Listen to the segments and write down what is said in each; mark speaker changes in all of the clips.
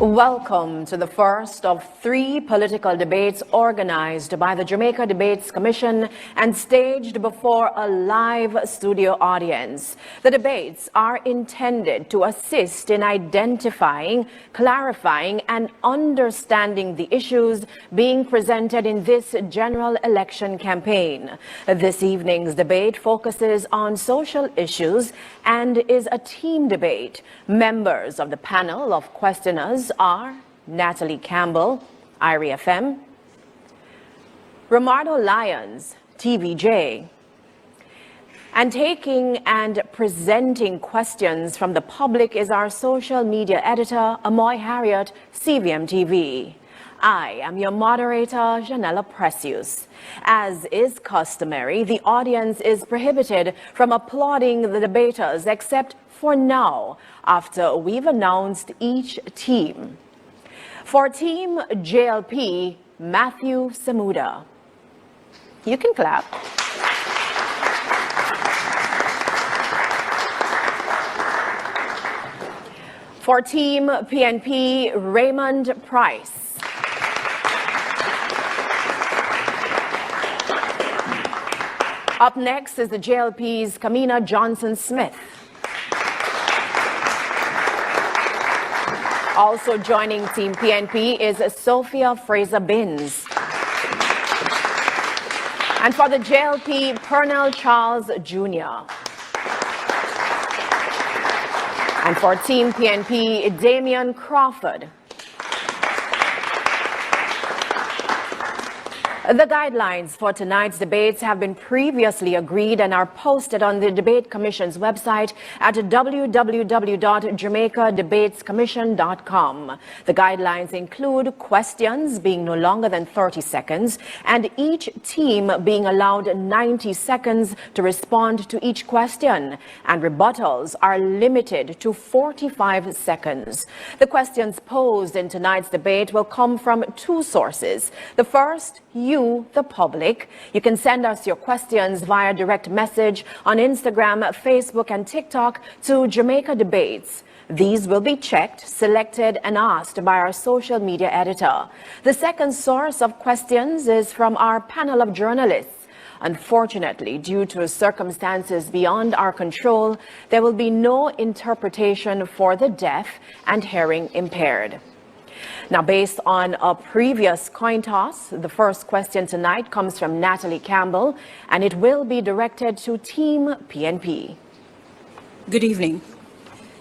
Speaker 1: Welcome to the first of 3 political debates organized by the Jamaica Debates Commission and staged before a live studio audience. The debates are intended to assist in identifying, clarifying, and understanding the issues being presented in this general election campaign. This evening's debate focuses on social issues and is a team debate. Members of the panel of questioners are Natalie Campbell, IRI FM, Romardo Lyons, TVJ, and taking and presenting questions from the public is our social media editor, Amoy Harriet, CVM TV. I am your moderator, Janella Precious. As is customary, the audience is prohibited from applauding the debaters except for now, after we've announced each team. For Team JLP, Matthew Samuda. You can clap. For Team PNP, Raymond Price. Up next is the JLP's Kamina Johnson-Smith. Also joining Team PNP is Sophia Fraser-Binns. And for the JLP, Pernell Charles Jr. And for Team PNP, Damian Crawford. The guidelines for tonight's debates have been previously agreed and are posted on the Debate Commission's website at www.jamaicadebatescommission.com. The guidelines include questions being no longer than 30 seconds and each team being allowed 90 seconds to respond to each question, and rebuttals are limited to 45 seconds. The questions posed in tonight's debate will come from 2 sources. The first, you, the public. You can send us your questions via direct message on Instagram, Facebook, and TikTok to Jamaica Debates. These will be checked, selected, and asked by our social media editor. The second source of questions is from our panel of journalists. Unfortunately, due to circumstances beyond our control, there will be no interpretation for the deaf and hearing impaired. Now, based on a previous coin toss, the first question tonight comes from Natalie Campbell, and it will be directed to Team PNP.
Speaker 2: Good evening.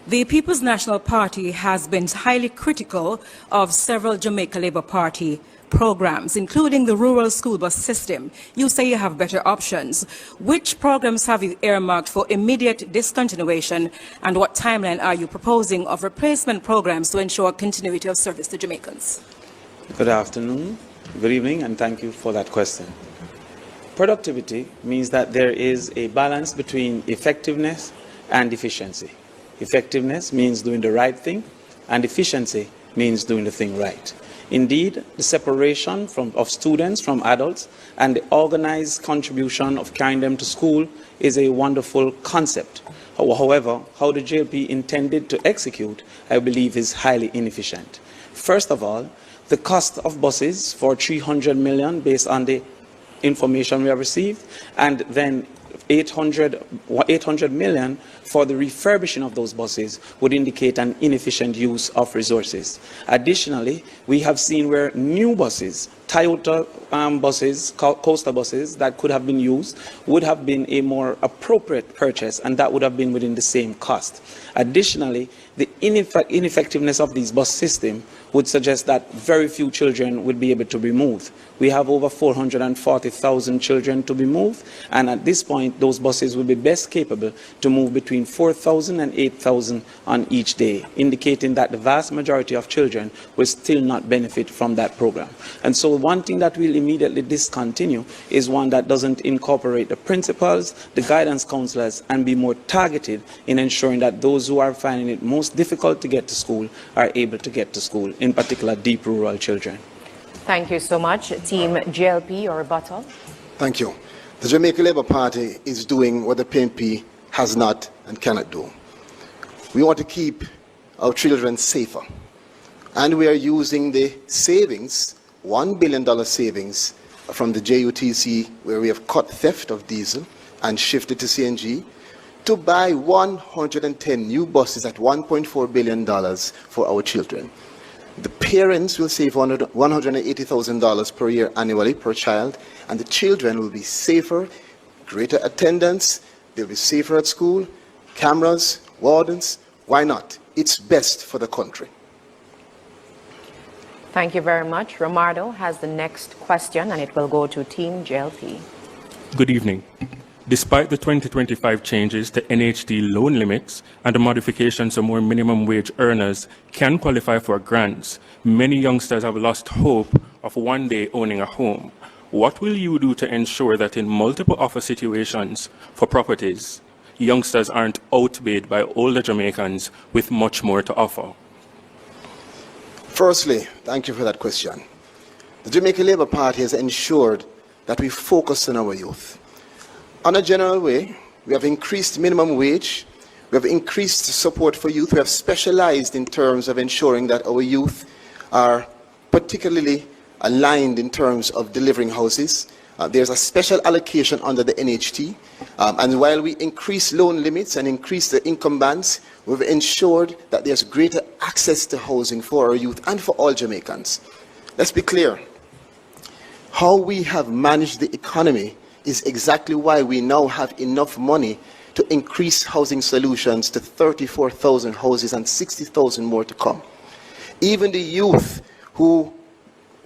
Speaker 2: The People's National Party has been highly critical of several Jamaica Labour Party programs, including the rural school bus system. You say you have better options. Which programs have you earmarked for immediate discontinuation, and what timeline are you proposing of replacement programs to ensure continuity of service to Jamaicans?
Speaker 3: Good afternoon, good evening, and thank you for that question. Productivity means that there is a balance between effectiveness and efficiency. Effectiveness means doing the right thing, and efficiency means doing the thing right. Indeed, the separation of students from adults and the organized contribution of carrying them to school is a wonderful concept. However, how the JLP intended to execute, I believe, is highly inefficient. First of all, the cost of buses for 300 million based on the information we have received, and then 800 million for the refurbishing of those buses would indicate an inefficient use of resources. Additionally, we have seen where new buses, Toyota buses, coaster buses that could have been used would have been a more appropriate purchase, and that would have been within the same cost. Additionally, the ineffectiveness of these bus system would suggest that very few children would be able to be moved. We have over 440,000 children to be moved, and at this point, those buses will be best capable to move between 4,000 and 8,000 on each day, indicating that the vast majority of children will still not benefit from that program. And so one thing that will immediately discontinue is one that doesn't incorporate the principals, the guidance counselors, and be more targeted in ensuring that those who are finding it most difficult to get to school are able to get to school, in particular deep rural children.
Speaker 1: Thank you so much. Team JLP, your rebuttal.
Speaker 4: Thank you. The Jamaica Labour Party is doing what the PNP has not and cannot do. We want to keep our children safer. And we are using the savings, $1 billion savings from the JUTC, where we have cut theft of diesel and shifted to CNG, to buy 110 new buses at $1.4 billion for our children. The parents will save $180,000 per year annually per child, and the children will be safer, greater attendance, they'll be safer at school, cameras, wardens. Why not? It's best for the country.
Speaker 1: Thank you very much. Romardo has the next question, and it will go to Team JLP.
Speaker 5: Good evening. Despite the 2025 changes to NHT loan limits and the modifications so more minimum wage earners can qualify for grants, many youngsters have lost hope of one day owning a home. What will you do to ensure that in multiple offer situations for properties, youngsters aren't outbid by older Jamaicans with much more to offer?
Speaker 4: Firstly, thank you for that question. The Jamaican Labour Party has ensured that we focus on our youth. On a general way, we have increased minimum wage, we have increased support for youth, we have specialized in terms of ensuring that our youth are particularly aligned in terms of delivering houses. There's a special allocation under the NHT, and while we increase loan limits and increase the income bands, we've ensured that there's greater access to housing for our youth and for all Jamaicans. Let's be clear. How we have managed the economy is exactly why we now have enough money to increase housing solutions to 34,000 houses and 60,000 more to come. Even the youth who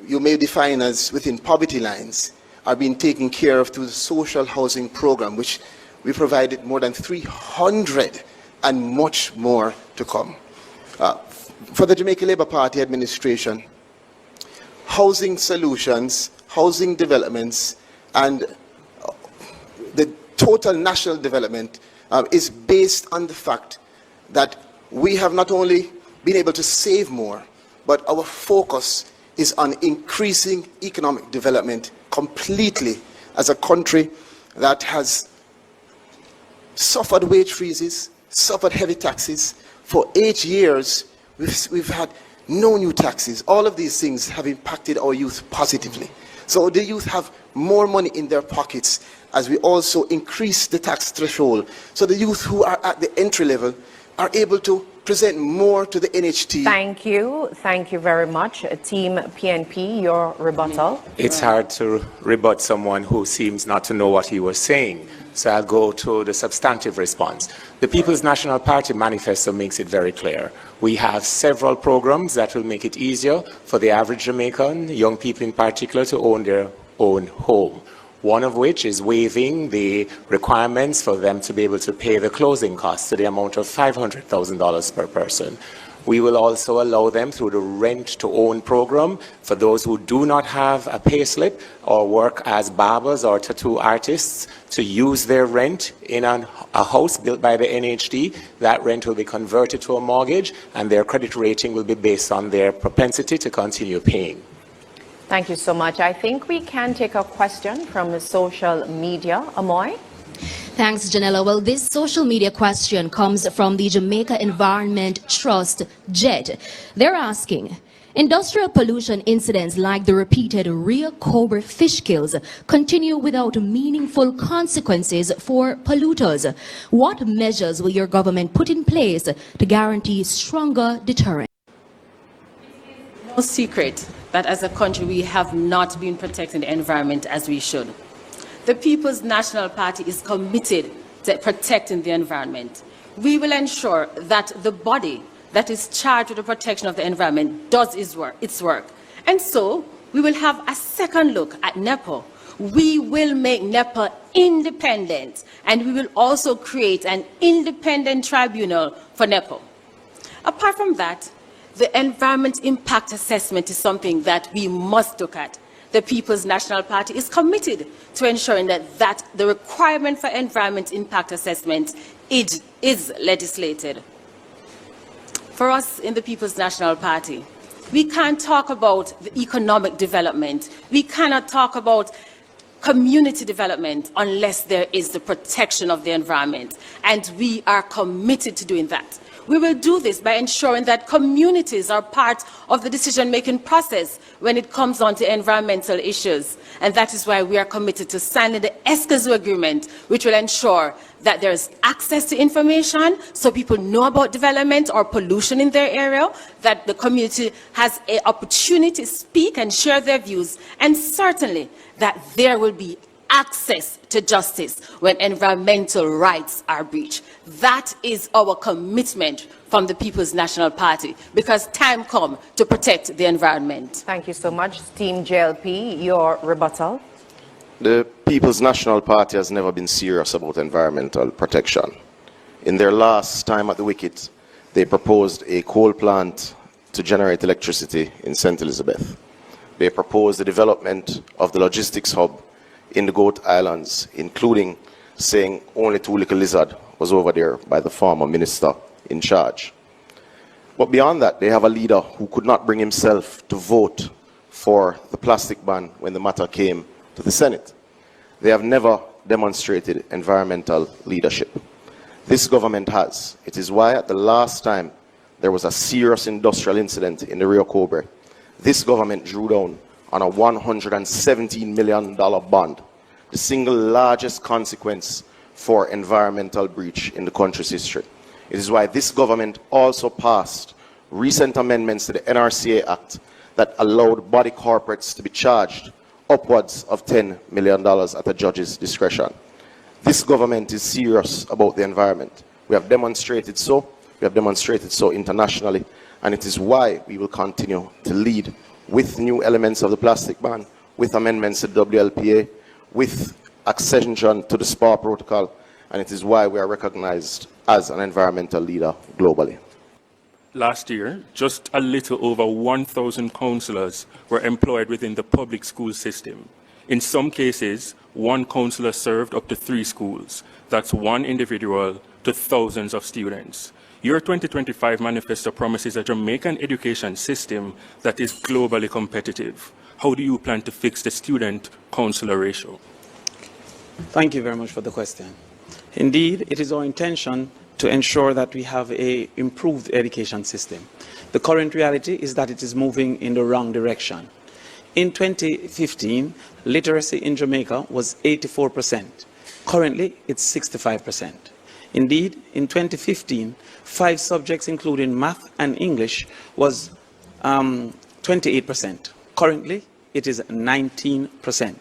Speaker 4: you may define as within poverty lines are being taken care of through the social housing program, which we provided more than 300 and much more to come. For the Jamaican Labour Party administration, housing solutions, housing developments, and the total national development is based on the fact that we have not only been able to save more, but our focus is on increasing economic development completely as a country that has suffered wage freezes, suffered heavy taxes. For 8 years, we've had no new taxes. All of these things have impacted our youth positively. So the youth have more money in their pockets as we also increase the tax threshold. So the youth who are at the entry level are able to present more to the NHT.
Speaker 1: Thank you. Thank you very much. Team PNP, your rebuttal.
Speaker 6: It's hard to rebut someone who seems not to know what he was saying. So I'll go to the substantive response. The People's National Party manifesto makes it very clear. We have several programs that will make it easier for the average Jamaican, young people in particular, to own their own home. One of which is waiving the requirements for them to be able to pay the closing costs to the amount of $500,000 per person. We will also allow them through the rent-to-own program for those who do not have a payslip or work as barbers or tattoo artists to use their rent in a house built by the NHT. That rent will be converted to a mortgage, and their credit rating will be based on their propensity to continue paying.
Speaker 1: Thank you so much. I think we can take a question from social media. Amoy?
Speaker 7: Thanks, Janella. Well, this social media question comes from the Jamaica Environment Trust, JET. They're asking, industrial pollution incidents like the repeated Rio Cobra fish kills continue without meaningful consequences for polluters. What measures will your government put in place to guarantee stronger deterrence?
Speaker 8: No secret that as a country we have not been protecting the environment as we should. The People's National Party is committed to protecting the environment. We will ensure that the body that is charged with the protection of the environment does its work. And so we will have a second look at NEPA. We will make NEPA independent, and we will also create an independent tribunal for NEPA. Apart from that, the environment impact assessment is something that we must look at. The People's National Party is committed to ensuring that the requirement for environment impact assessment is legislated. For us in the People's National Party, we can't talk about the economic development. We cannot talk about community development unless there is the protection of the environment. And we are committed to doing that. We will do this by ensuring that communities are part of the decision-making process when it comes on to environmental issues. And that is why we are committed to signing the ESCAZU agreement, which will ensure that there is access to information so people know about development or pollution in their area, that the community has an opportunity to speak and share their views, and certainly that there will be access to justice when environmental rights are breached. That is our commitment from the People's National Party, because time comes to protect the environment.
Speaker 1: Thank you so much. Team JLP, your rebuttal.
Speaker 9: The People's National Party has never been serious about environmental protection. In their last time at the wicket, they proposed a coal plant to generate electricity in St. Elizabeth. They proposed the development of the logistics hub in the Goat Islands, including saying only Too Little Lizard was over there by the former minister in charge. But beyond that, they have a leader who could not bring himself to vote for the plastic ban when the matter came to the Senate. They have never demonstrated environmental leadership. This government has. It is why at the last time there was a serious industrial incident in the Rio Cobre, this government drew down on a $117 million bond, the single largest consequence for environmental breach in the country's history. It is why this government also passed recent amendments to the NRCA Act that allowed body corporates to be charged upwards of $10 million at a judge's discretion. This government is serious about the environment. We have demonstrated so. We have demonstrated so internationally, and it is why we will continue to lead with new elements of the plastic ban, with amendments to WLPA, with accession to the SPA protocol, and it is why we are recognized as an environmental leader globally.
Speaker 5: Last year, just a little over 1,000 councillors were employed within the public school system. In some cases, one councillor served up to 3 schools. That's one individual to thousands of students. Your 2025 manifesto promises a Jamaican education system that is globally competitive. How do you plan to fix the student-councillor ratio?
Speaker 3: Thank you very much for the question. Indeed, it is our intention to ensure that we have an improved education system. The current reality is that it is moving in the wrong direction. In 2015, literacy in Jamaica was 84%. Currently, it's 65%. Indeed, in 2015, 5 subjects, including math and English, was 28%. Currently, it is 19%.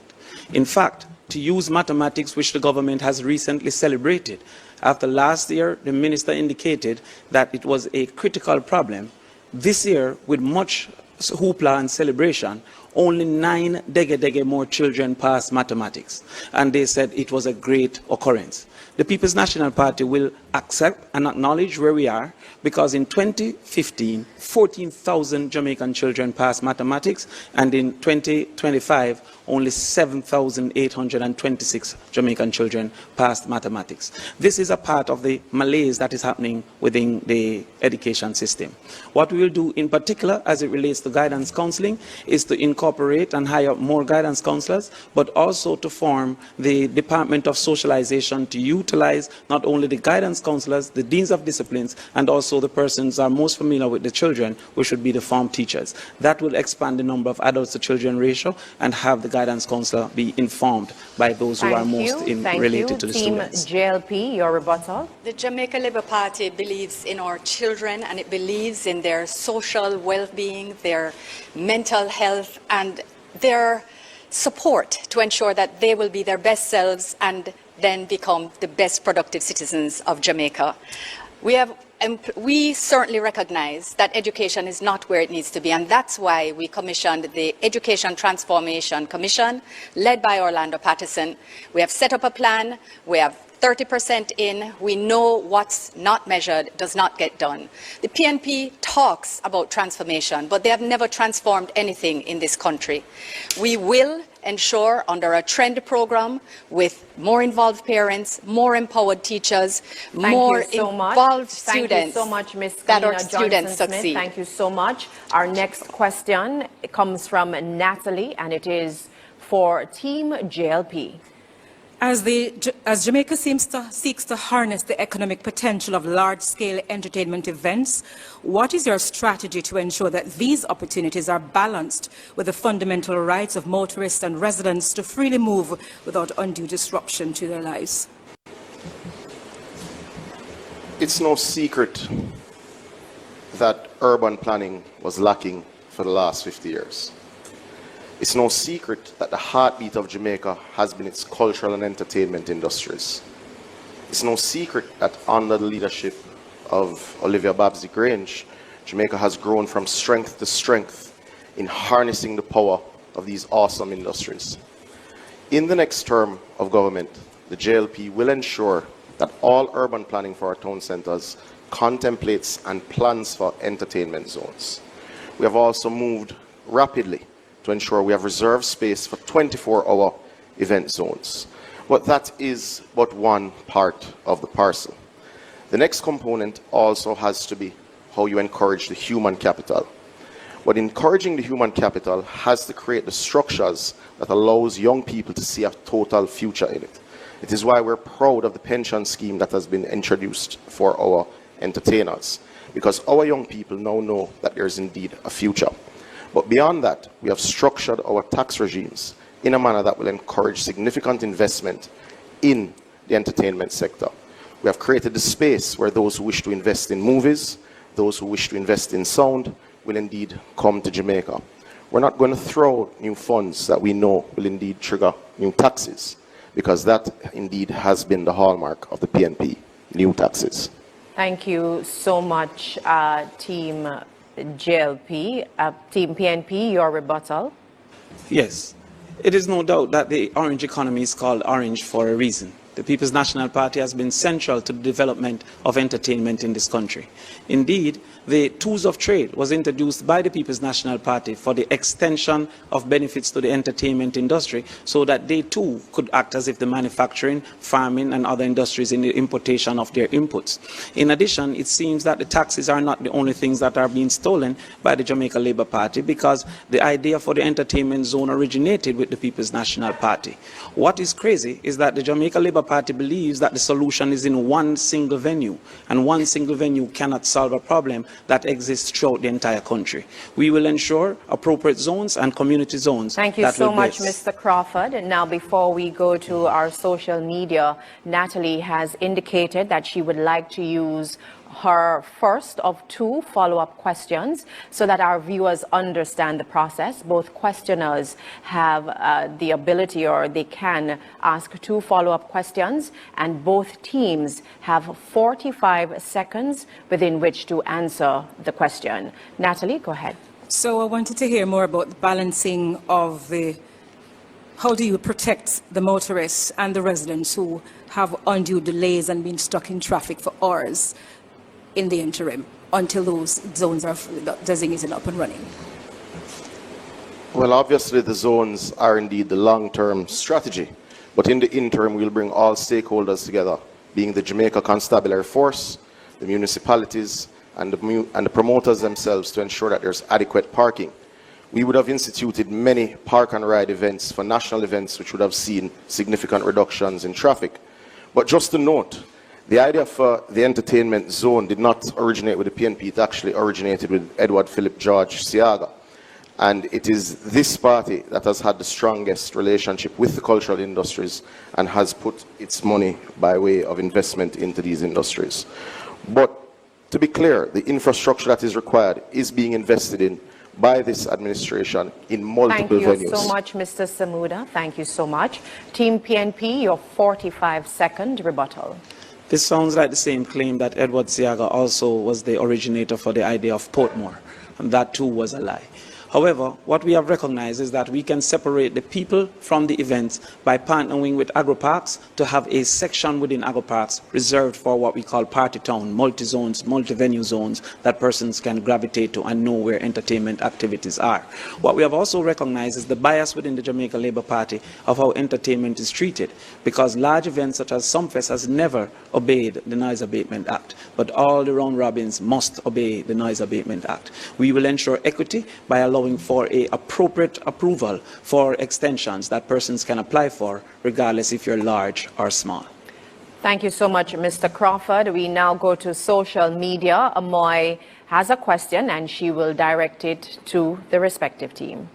Speaker 3: In fact, to use mathematics, which the government has recently celebrated, after last year, the minister indicated that it was a critical problem. This year, with much hoopla and celebration, only 9 dege more children passed mathematics. And they said it was a great occurrence. The People's National Party will accept and acknowledge where we are, because in 2015, 14,000 Jamaican children passed mathematics, and in 2025, only 7,826 Jamaican children passed mathematics. This is a part of the malaise that is happening within the education system. What we will do in particular as it relates to guidance counseling is to incorporate and hire more guidance counselors, but also to form the Department of Socialization to utilize not only the guidance counselors, the deans of disciplines, and also the persons who are most familiar with the children, which should be the form teachers. That will expand the number of adults to children ratio and have the guidance counselor be informed by those who are most related to the students.
Speaker 1: Team JLP, your rebuttal.
Speaker 10: The Jamaica Labour Party believes in our children, and it believes in their social well-being, their mental health, and their support to ensure that they will be their best selves and then become the best productive citizens of Jamaica. We certainly recognize that education is not where it needs to be, and that's why we commissioned the Education Transformation Commission, led by Orlando Patterson. We have set up a plan. We have 30% in. We know what's not measured does not get done. The PNP talks about transformation, but they have never transformed anything in this country. We will ensure under a trend program with more involved parents, more empowered teachers, more involved students.
Speaker 1: Thank you so much, Ms.
Speaker 10: That our students succeed.
Speaker 1: Thank you so much. Our next question comes from Natalie, and it is for Team JLP.
Speaker 2: As Jamaica seeks to harness the economic potential of large-scale entertainment events, what is your strategy to ensure that these opportunities are balanced with the fundamental rights of motorists and residents to freely move without undue disruption to their lives?
Speaker 9: It's no secret that urban planning was lacking for the last 50 years. It's no secret that the heartbeat of Jamaica has been its cultural and entertainment industries. It's no secret that under the leadership of Olivia Babsy-Grange, Jamaica has grown from strength to strength in harnessing the power of these awesome industries. In the next term of government, the JLP will ensure that all urban planning for our town centres contemplates and plans for entertainment zones. We have also moved rapidly to ensure we have reserved space for 24-hour event zones. But that is but one part of the parcel. The next component also has to be how you encourage the human capital. But encouraging the human capital has to create the structures that allows young people to see a total future in it. It is why we're proud of the pension scheme that has been introduced for our entertainers, because our young people now know that there is indeed a future. But beyond that, we have structured our tax regimes in a manner that will encourage significant investment in the entertainment sector. We have created the space where those who wish to invest in movies, those who wish to invest in sound, will indeed come to Jamaica. We're not going to throw new funds that we know will indeed trigger new taxes, because that indeed has been the hallmark of the PNP, new taxes.
Speaker 1: Thank you so much, Team JLP. Team PNP, your rebuttal.
Speaker 3: Yes. It is no doubt that the orange economy is called orange for a reason. The People's National Party has been central to the development of entertainment in this country. Indeed, the tools of trade was introduced by the People's National Party for the extension of benefits to the entertainment industry so that they too could act as if the manufacturing, farming and other industries in the importation of their inputs. In addition, it seems that the taxes are not the only things that are being stolen by the Jamaica Labour Party, because the idea for the entertainment zone originated with the People's National Party. What is crazy is that the Jamaica Labour Party believes that the solution is in one single venue, and one single venue cannot solve a problem that exists throughout the entire country. We will ensure appropriate zones and community zones.
Speaker 1: Thank you so much, Mr. Crawford. And now, before we go to our social media, Natalie has indicated that she would like to use her first of 2 follow-up questions so that our viewers understand the process. Both questioners have the ability, or they can ask 2 follow-up questions, and both teams have 45 seconds within which to answer the question. Natalie, go ahead.
Speaker 2: So I wanted to hear more about the balancing of how do you protect the motorists and the residents who have undue delays and been stuck in traffic for hours in the interim until those zones are designated up and running?
Speaker 9: Well, obviously the zones are indeed the long-term strategy, but in the interim we'll bring all stakeholders together, being the Jamaica Constabulary Force, the municipalities and the promoters themselves, to ensure that there's adequate parking. We would have instituted many park and ride events for national events which would have seen significant reductions in traffic. But just to note, the idea for the entertainment zone did not originate with the PNP, it actually originated with Edward Philip George Siaga. And it is this party that has had the strongest relationship with the cultural industries and has put its money by way of investment into these industries. But to be clear, the infrastructure that is required is being invested in by this administration in multiple venues.
Speaker 1: Thank you so much, Mr. Samuda. Thank you so much. Team PNP, your 45-second rebuttal.
Speaker 3: This sounds like the same claim that Edward Siaga also was the originator for the idea of Portmore, and that too was a lie. However, what we have recognized is that we can separate the people from the events by partnering with agro-parks to have a section within agro-parks reserved for what we call party town, multi-zones, multi-venue zones that persons can gravitate to and know where entertainment activities are. What we have also recognized is the bias within the Jamaica Labour Party of how entertainment is treated, because large events such as Sumfest has never obeyed the Noise Abatement Act, but all the round robins must obey the Noise Abatement Act. We will ensure equity by allowing allowing for a appropriate approval for extensions that persons can apply for, regardless if you're large or small.
Speaker 1: Thank you so much, Mr. Crawford. We now go to social media. Amoy has a question and she will direct it to the respective team.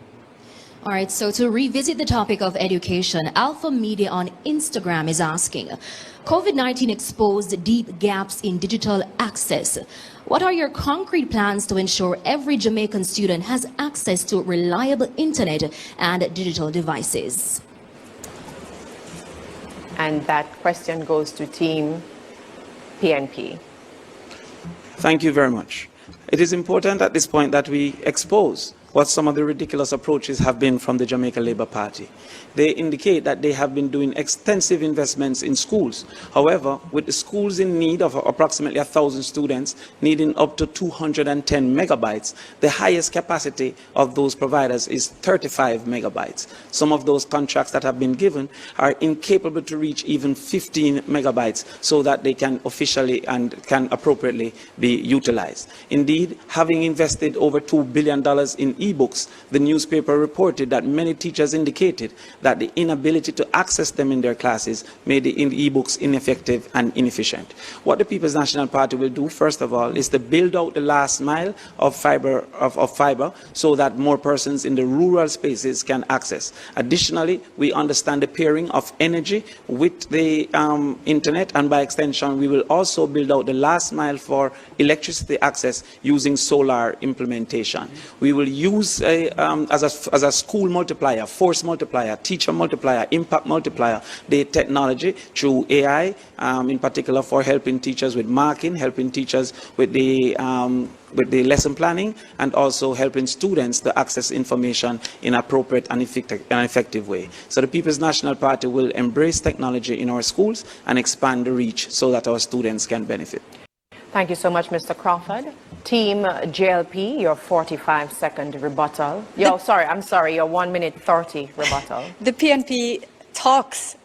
Speaker 7: All right, so to revisit the topic of education, Alpha Media on Instagram is asking, COVID-19 exposed deep gaps in digital access. What are your concrete plans to ensure every Jamaican student has access to reliable internet and digital devices?
Speaker 1: And that question goes to Team PNP.
Speaker 3: Thank you very much. It is important at this point that we expose what some of the ridiculous approaches have been from the Jamaica Labour Party. They indicate that they have been doing extensive investments in schools. However, with the schools in need of approximately 1,000 students, needing up to 210 megabytes, the highest capacity of those providers is 35 megabytes. Some of those contracts that have been given are incapable to reach even 15 megabytes so that they can officially and can appropriately be utilized. Indeed, having invested over $2 billion in e-books, the newspaper reported that many teachers indicated that the inability to access them in their classes made the e-books ineffective and inefficient. What the People's National Party will do, first of all, is to build out the last mile of fiber so that more persons in the rural spaces can access. Additionally, we understand the pairing of energy with the internet, and by extension, we will also build out the last mile for electricity access using solar implementation. We will use as a school multiplier, force multiplier, teacher multiplier, impact multiplier, the technology through AI, in particular for helping teachers with marking, helping teachers with the lesson planning, and also helping students to access information in appropriate and effective way. So the People's National Party will embrace technology in our schools and expand the reach so that our students can benefit.
Speaker 1: Thank you so much, Mr. Crawford. Team JLP, your 45-second rebuttal. Your 1 minute 30 rebuttal.
Speaker 10: The PNP talks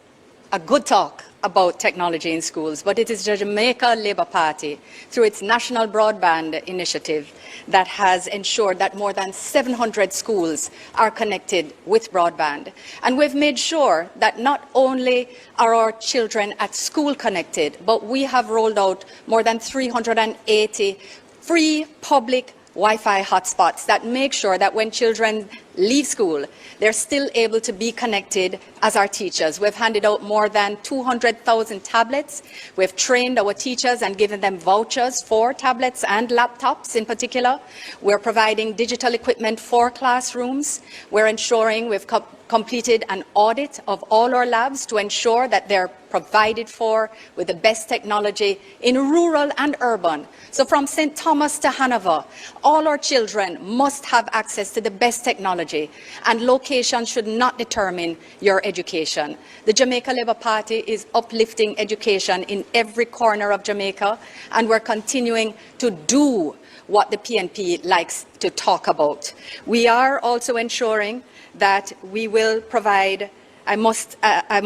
Speaker 10: a good talk about technology in schools, but it is the Jamaica Labour Party, through its National Broadband Initiative, that has ensured that more than 700 schools are connected with broadband. And we've made sure that not only are our children at school connected, but we have rolled out more than 380 free public Wi-Fi hotspots that make sure that when children leave school, they're still able to be connected as our teachers. We've handed out more than 200,000 tablets. We've trained our teachers and given them vouchers for tablets and laptops in particular. We're providing digital equipment for classrooms. We're ensuring we've completed an audit of all our labs to ensure that they're provided for with the best technology in rural and urban. So from St. Thomas to Hanover, all our children must have access to the best technology, and location should not determine your education. The Jamaica Labour Party is uplifting education in every corner of Jamaica, and we're continuing to do what the PNP likes to talk about. We are also ensuring that we will provide, I must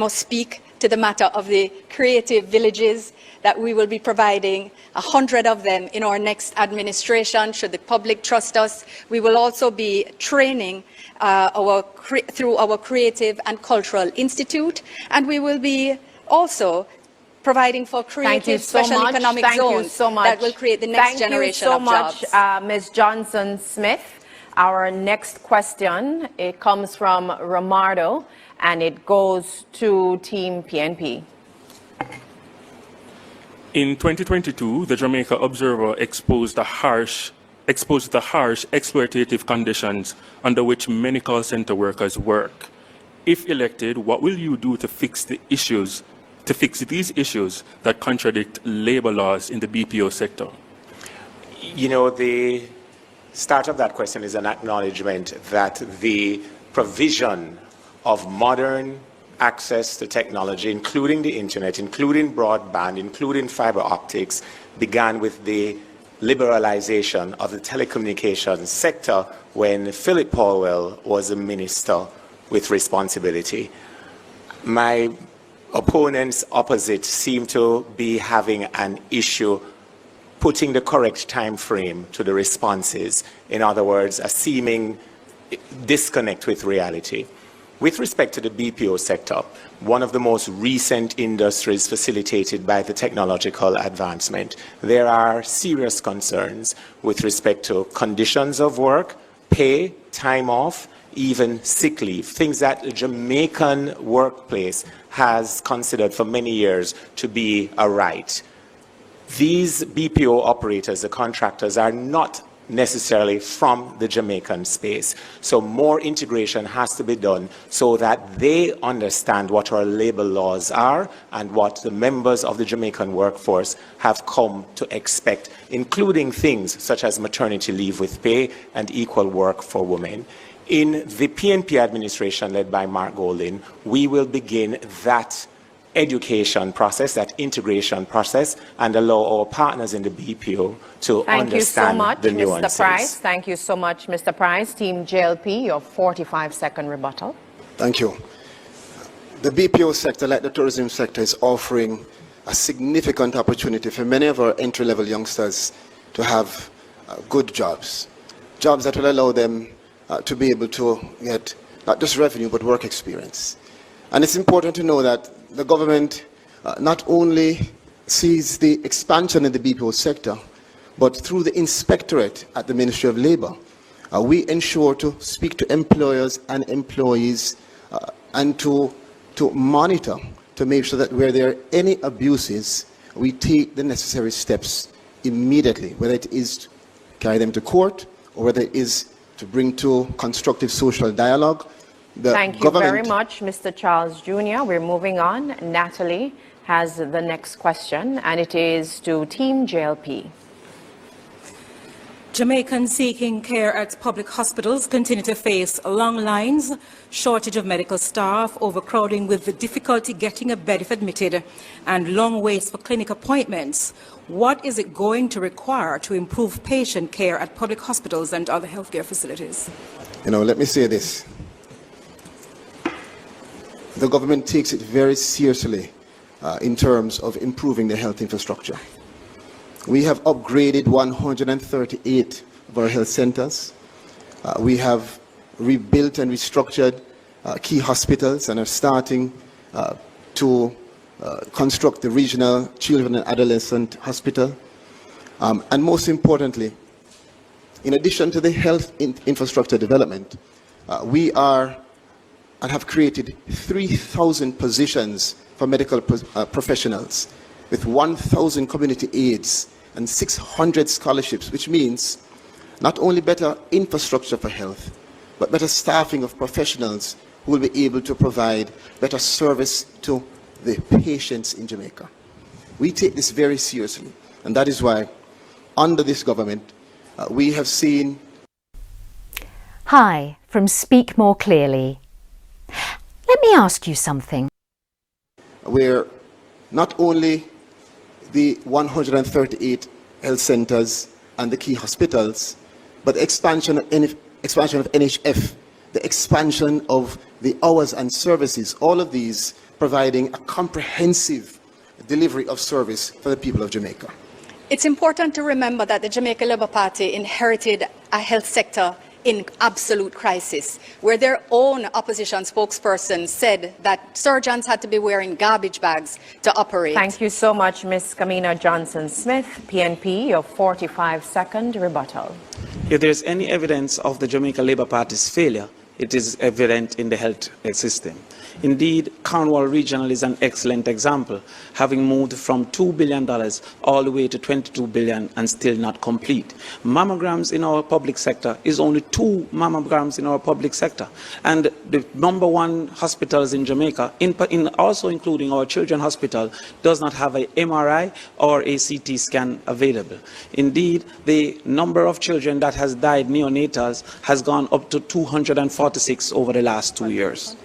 Speaker 10: speak to the matter of the creative villages, that we will be providing 100 of them in our next administration, should the public trust us. We will also be training through our Creative and Cultural Institute, and we will be also providing for creative special economic zones that will create the next generation of jobs.
Speaker 1: Thank you so much, Ms. Johnson-Smith. Our next question, it comes from Romardo, and it goes to Team PNP.
Speaker 5: In 2022, the Jamaica Observer exposed the harsh exploitative conditions under which many call center workers work. If elected, what will you do to fix these issues that contradict labor laws in the BPO sector?
Speaker 6: You know, the start of that question is an acknowledgement that the provision of modern access to technology, including the internet, including broadband, including fiber optics, began with the liberalization of the telecommunications sector when Philip Paulwell was a minister with responsibility. My opponents opposite seem to be having an issue putting the correct time frame to the responses. In other words, a seeming disconnect with reality. With respect to the BPO sector, one of the most recent industries facilitated by the technological advancement, there are serious concerns with respect to conditions of work, pay, time off, even sick leave, things that the Jamaican workplace has considered for many years to be a right. These BPO operators, the contractors, are not necessarily from the Jamaican space. So more integration has to be done so that they understand what our labor laws are and what the members of the Jamaican workforce have come to expect, including things such as maternity leave with pay and equal work for women. In the PNP administration led by Mark Goldin, we will begin that education process, that integration process, and allow our partners in the BPO to understand the nuances.
Speaker 1: Mr. Price. Thank you so much, Mr. Price. Team JLP, your 45-second rebuttal.
Speaker 4: Thank you. The BPO sector, like the tourism sector, is offering a significant opportunity for many of our entry-level youngsters to have good jobs, jobs that will allow them to be able to get not just revenue but work experience. And it's important to know that the government not only sees the expansion in the BPO sector, but through the inspectorate at the Ministry of Labour, we ensure to speak to employers and employees and to monitor to make sure that where there are any abuses, we take the necessary steps immediately, whether it is to carry them to court or whether it is to bring to constructive social dialogue.
Speaker 1: Thank you very much, Mr. Charles Jr. We're moving on. Natalie has the next question, and it is to Team JLP.
Speaker 2: Jamaicans seeking care at public hospitals continue to face long lines, shortage of medical staff, overcrowding with the difficulty getting a bed if admitted, and long waits for clinic appointments. What is it going to require to improve patient care at public hospitals and other healthcare facilities?
Speaker 4: Let me say this. The government takes it very seriously in terms of improving the health infrastructure. We have upgraded 138 of our health centers. We have rebuilt and restructured key hospitals and are starting to construct the regional children and adolescent hospital. And most importantly, in addition to the health infrastructure development, we are and have created 3,000 positions for medical professionals with 1,000 community aids and 600 scholarships, which means not only better infrastructure for health, but better staffing of professionals who will be able to provide better service to the patients in Jamaica. We take this very seriously, and that is why under this government we have seen...
Speaker 11: Hi, from Speak More Clearly. Let me ask you something.
Speaker 4: Where not only the 138 health centers and the key hospitals, but the expansion of NHF, the expansion of the hours and services, all of these providing a comprehensive delivery of service for the people of Jamaica.
Speaker 10: It's important to remember that the Jamaican Labour Party inherited a health sector in absolute crisis, where their own opposition spokesperson said that surgeons had to be wearing garbage bags to operate.
Speaker 1: Thank you so much, Ms. Kamina Johnson-Smith. PNP, your 45-second rebuttal.
Speaker 3: If there's any evidence of the Jamaica Labour Party's failure, it is evident in the health system. Indeed, Cornwall Regional is an excellent example, having moved from $2 billion all the way to $22 billion and still not complete. Mammograms in our public sector is only 2 mammograms in our public sector. And the #1 hospitals in Jamaica, also including our children's hospital, does not have an MRI or a CT scan available. Indeed, the number of children that has died neonatals has gone up to 246 over the last 2 years.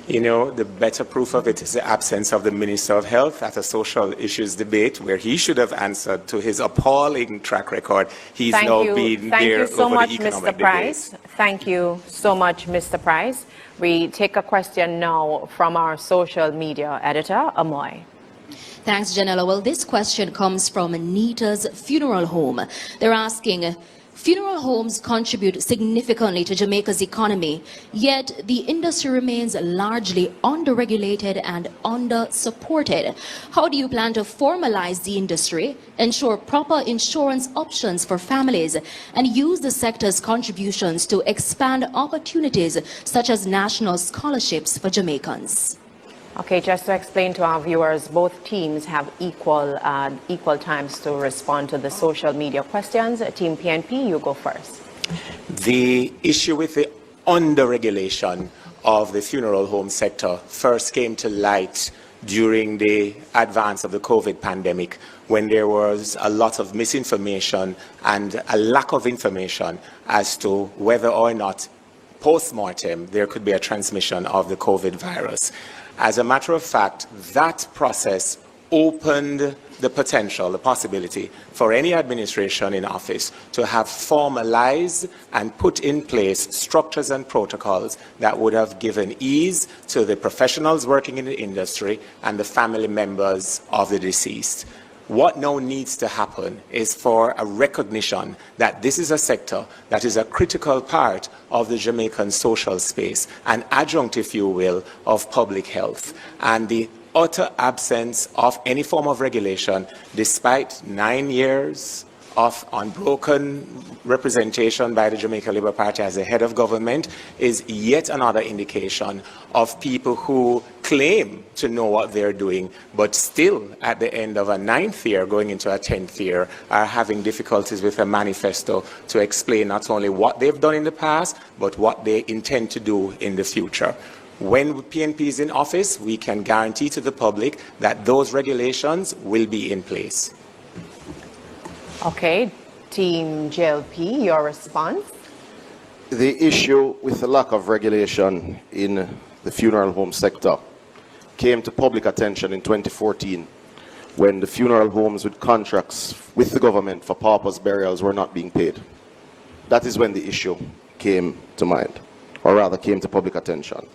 Speaker 6: The better proof of it is the absence of the Minister of Health at a social issues debate where he should have answered to his appalling track record. He's now been there over the economic debate.
Speaker 1: Thank you so much, Mr. Price. We take a question now from our social media editor, Amoy.
Speaker 7: Thanks, Janella. Well, this question comes from Anita's Funeral Home. They're asking, Funeral homes contribute significantly to Jamaica's economy, yet the industry remains largely under-regulated and under-supported. How do you plan to formalize the industry, ensure proper insurance options for families, and use the sector's contributions to expand opportunities such as national scholarships for Jamaicans?
Speaker 1: Okay, just to explain to our viewers, both teams have equal times to respond to the social media questions. Team PNP, you go first.
Speaker 6: The issue with the under-regulation of the funeral home sector first came to light during the advance of the COVID pandemic, when there was a lot of misinformation and a lack of information as to whether or not post-mortem there could be a transmission of the COVID virus. As a matter of fact, that process opened the potential, the possibility for any administration in office to have formalized and put in place structures and protocols that would have given ease to the professionals working in the industry and the family members of the deceased. What now needs to happen is for a recognition that this is a sector that is a critical part of the Jamaican social space, an adjunct, if you will, of public health. And the utter absence of any form of regulation, despite 9 years of unbroken representation by the Jamaican Labour Party as the head of government, is yet another indication of people who claim to know what they're doing, but still at the end of a 9th year, going into a 10th year, are having difficulties with a manifesto to explain not only what they've done in the past, but what they intend to do in the future. When PNP is in office, we can guarantee to the public that those regulations will be in place.
Speaker 1: Okay, Team JLP, your response?
Speaker 9: The issue with the lack of regulation in the funeral home sector came to public attention in 2014 when the funeral homes with contracts with the government for paupers' burials were not being paid. That is when the issue came to mind, or rather came to public attention.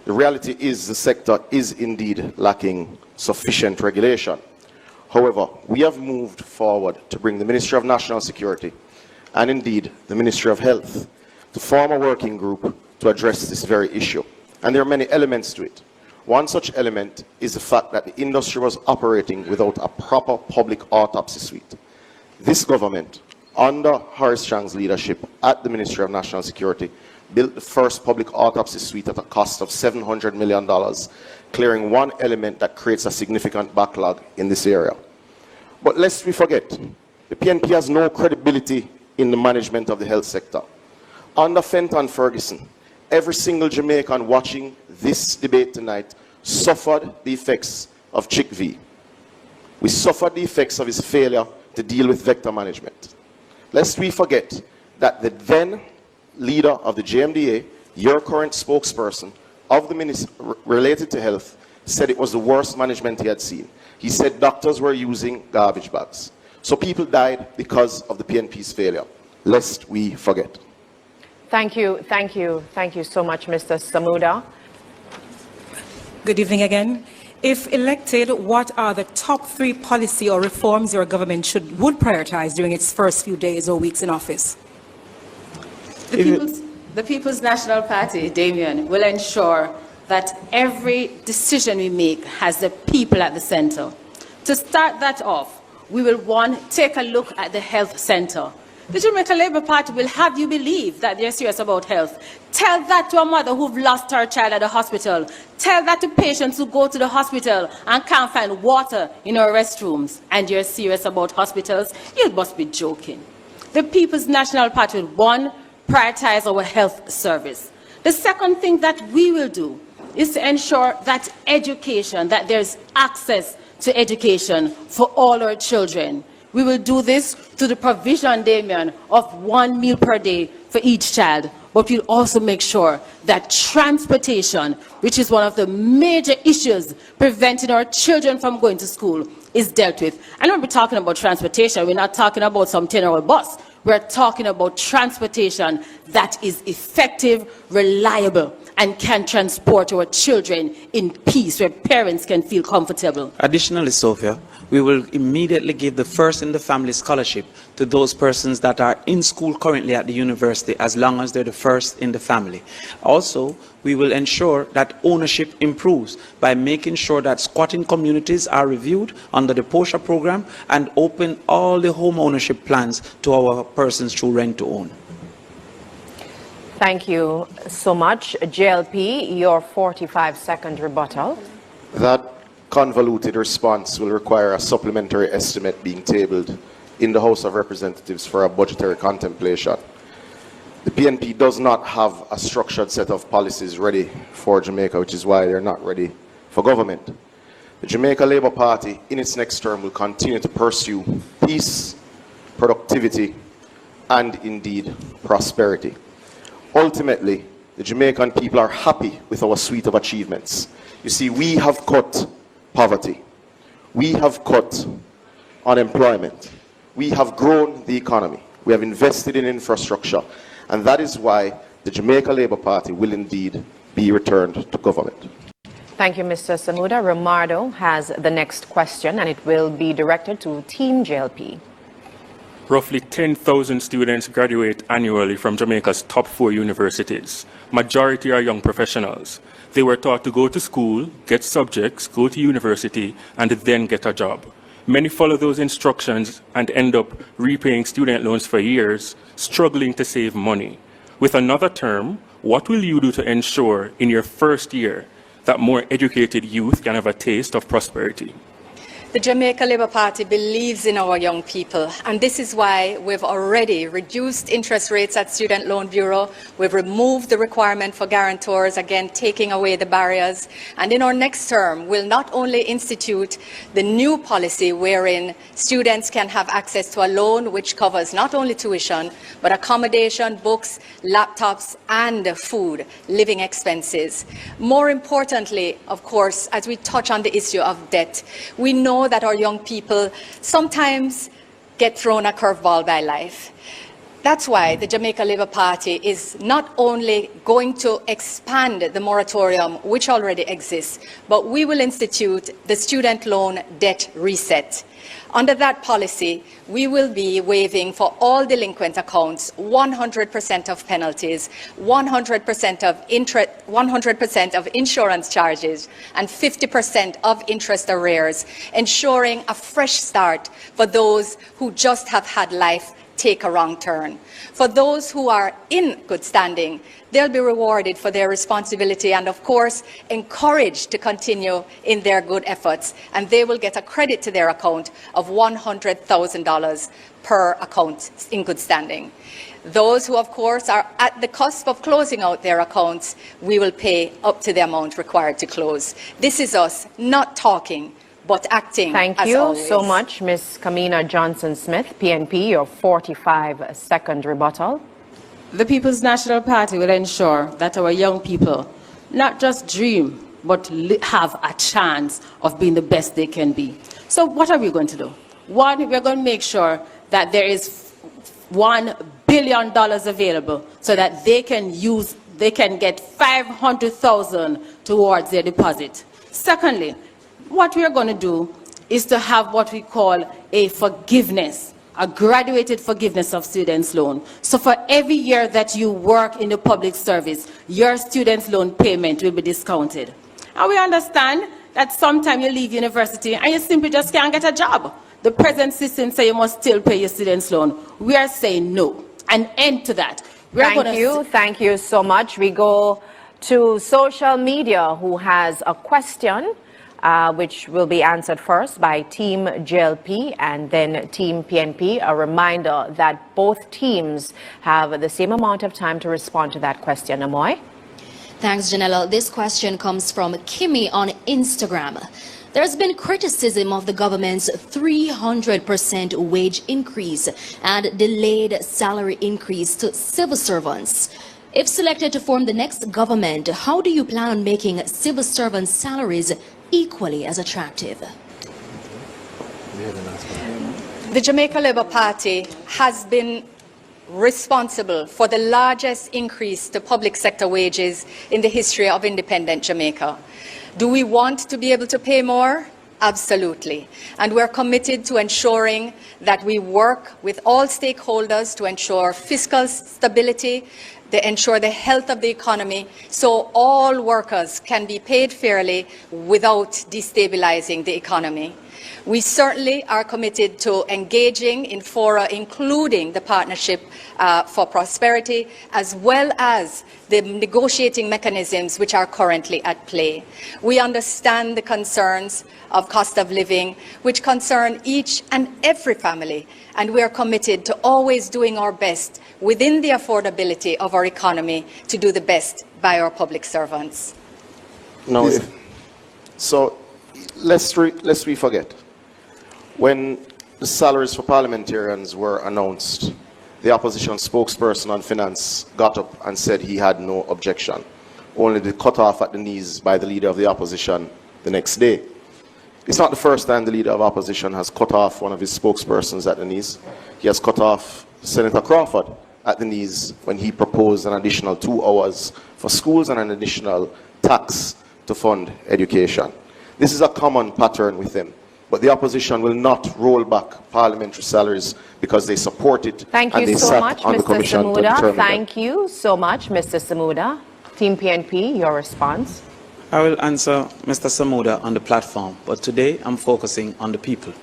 Speaker 9: The reality is the sector is indeed lacking sufficient regulation. However, we have moved forward to bring the Ministry of National Security and indeed the Ministry of Health to form a working group to address this very issue. And there are many elements to it. One such element is the fact that the industry was operating without a proper public autopsy suite. This government, under Horace Chang's leadership at the Ministry of National Security, built the first public autopsy suite at a cost of $700 million, clearing one element that creates a significant backlog in this area. But lest we forget, the PNP has no credibility in the management of the health sector. Under Fenton Ferguson, every single Jamaican watching this debate tonight suffered the effects of Chick V. We suffered the effects of his failure to deal with vector management. Lest we forget that the then leader of the JMDA, your current spokesperson of the ministry related to health, said it was the worst management he had seen. He said doctors were using garbage bags. So people died because of the PNP's failure, lest we forget.
Speaker 1: Thank you so much, Mr. Samuda.
Speaker 2: Good evening again. If elected, what are the top 3 policy or reforms your government would prioritize during its first few days or weeks in office?
Speaker 8: The People's National Party, Damien, will ensure that every decision we make has the people at the center. To start that off, we will, take a look at the health center. The Jamaican Labour Party will have you believe that they're serious about health. Tell that to a mother who've lost her child at the hospital. Tell that to patients who go to the hospital and can't find water in our restrooms. And you're serious about hospitals? You must be joking. The People's National Party will, prioritize our health service. The second thing that we will do is to ensure that education, that there's access to education for all our children. We will do this through the provision, Damien, of 1 meal per day for each child. But we'll also make sure that transportation, which is one of the major issues preventing our children from going to school, is dealt with. And when we're talking about transportation, we're not talking about some 10-year-old bus. We're talking about transportation that is effective, reliable, and can transport our children in peace, where parents can feel comfortable.
Speaker 3: Additionally, Sophia, we will immediately give the first in the family scholarship to those persons that are in school currently at the university, as long as they're the first in the family. Also, we will ensure that ownership improves by making sure that squatting communities are reviewed under the POSHA program and open all the home ownership plans to our persons through rent to own.
Speaker 1: Thank you so much. JLP, your 45-second rebuttal.
Speaker 9: That convoluted response will require a supplementary estimate being tabled in the House of Representatives for a budgetary contemplation. The PNP does not have a structured set of policies ready for Jamaica, which is why they're not ready for government. The Jamaica Labour Party, in its next term, will continue to pursue peace, productivity, and indeed prosperity. Ultimately, the Jamaican people are happy with our suite of achievements. You see, we have cut poverty. We have cut unemployment. We have grown the economy. We have invested in infrastructure. And that is why the Jamaica Labour Party will indeed be returned to government.
Speaker 1: Thank you, Mr. Samuda. Romardo has the next question, and it will be directed to Team JLP.
Speaker 5: Roughly 10,000 students graduate annually from Jamaica's top 4 universities. Majority are young professionals. They were taught to go to school, get subjects, go to university, and then get a job. Many follow those instructions and end up repaying student loans for years, struggling to save money. With another term, what will you do to ensure in your first year that more educated youth can have a taste of prosperity?
Speaker 10: The Jamaica Labour Party believes in our young people, and this is why we've already reduced interest rates at Student Loan Bureau. We've removed the requirement for guarantors, again taking away the barriers. And in our next term, we'll not only institute the new policy wherein students can have access to a loan which covers not only tuition, but accommodation, books, laptops, and food, living expenses. More importantly, of course, as we touch on the issue of debt, we know that our young people sometimes get thrown a curveball by life. That's why the Jamaica Labour Party is not only going to expand the moratorium which already exists, but we will institute the student loan debt reset. Under that policy, we will be waiving for all delinquent accounts 100% of penalties, 100% of insurance charges, and 50% of interest arrears, ensuring a fresh start for those who just have had life take a wrong turn. For those who are in good standing, they'll be rewarded for their responsibility and, of course, encouraged to continue in their good efforts, and they will get a credit to their account of $100,000 per account in good standing. Those who, of course, are at the cusp of closing out their accounts, we will pay up to the amount required to close. This is us not talking, but acting.
Speaker 1: Thank
Speaker 10: as
Speaker 1: you
Speaker 10: always.
Speaker 1: so much, Ms. Kamina Johnson-Smith, PNP, your 45-second rebuttal.
Speaker 8: The People's National Party will ensure that our young people not just dream, but have a chance of being the best they can be. So what are we going to do? One, we're going to make sure that there is $1 billion available so that they can get $500,000 towards their deposit. Secondly, what we are going to do is to have what we call a forgiveness, a graduated forgiveness of students' loan. So for every year that you work in the public service, your students' loan payment will be discounted. And we understand that sometimes you leave university and you simply just can't get a job. The present system says you must still pay your students' loan. We are saying no, an end to that.
Speaker 1: Thank you so much. We go to social media, who has a question which will be answered first by Team JLP and then Team PNP. A reminder that both teams have the same amount of time to respond to that question. Amoy?
Speaker 7: Thanks, Janella. This question comes from Kimmy on Instagram. There's been criticism of the government's 300% wage increase and delayed salary increase to civil servants. If selected to form the next government, how do you plan on making civil servants' salaries equally as attractive?
Speaker 10: The Jamaica Labour Party has been responsible for the largest increase to public sector wages in the history of independent Jamaica. Do we want to be able to pay more? Absolutely. And we're committed to ensuring that we work with all stakeholders to ensure fiscal stability, to ensure the health of the economy, so all workers can be paid fairly without destabilizing the economy. We certainly are committed to engaging in fora, including the Partnership for Prosperity, as well as the negotiating mechanisms which are currently at play. We understand the concerns of cost of living, which concern each and every family, and we are committed to always doing our best within the affordability of our economy to do the best by our public servants.
Speaker 9: No, let's forget. When the salaries for parliamentarians were announced, the opposition spokesperson on finance got up and said he had no objection, only to cut off at the knees by the leader of the opposition the next day. It's not the first time the leader of opposition has cut off one of his spokespersons at the knees. He has cut off Senator Crawford at the knees when he proposed an additional 2 hours for schools and an additional tax to fund education. This is a common pattern with them. But the opposition will not roll back parliamentary salaries because they support it.
Speaker 1: Thank you so much, Mr. Samuda. Thank you so much, Mr. Samuda. Team PNP, your response.
Speaker 3: I will answer Mr. Samuda on the platform, but today I'm focusing on the people.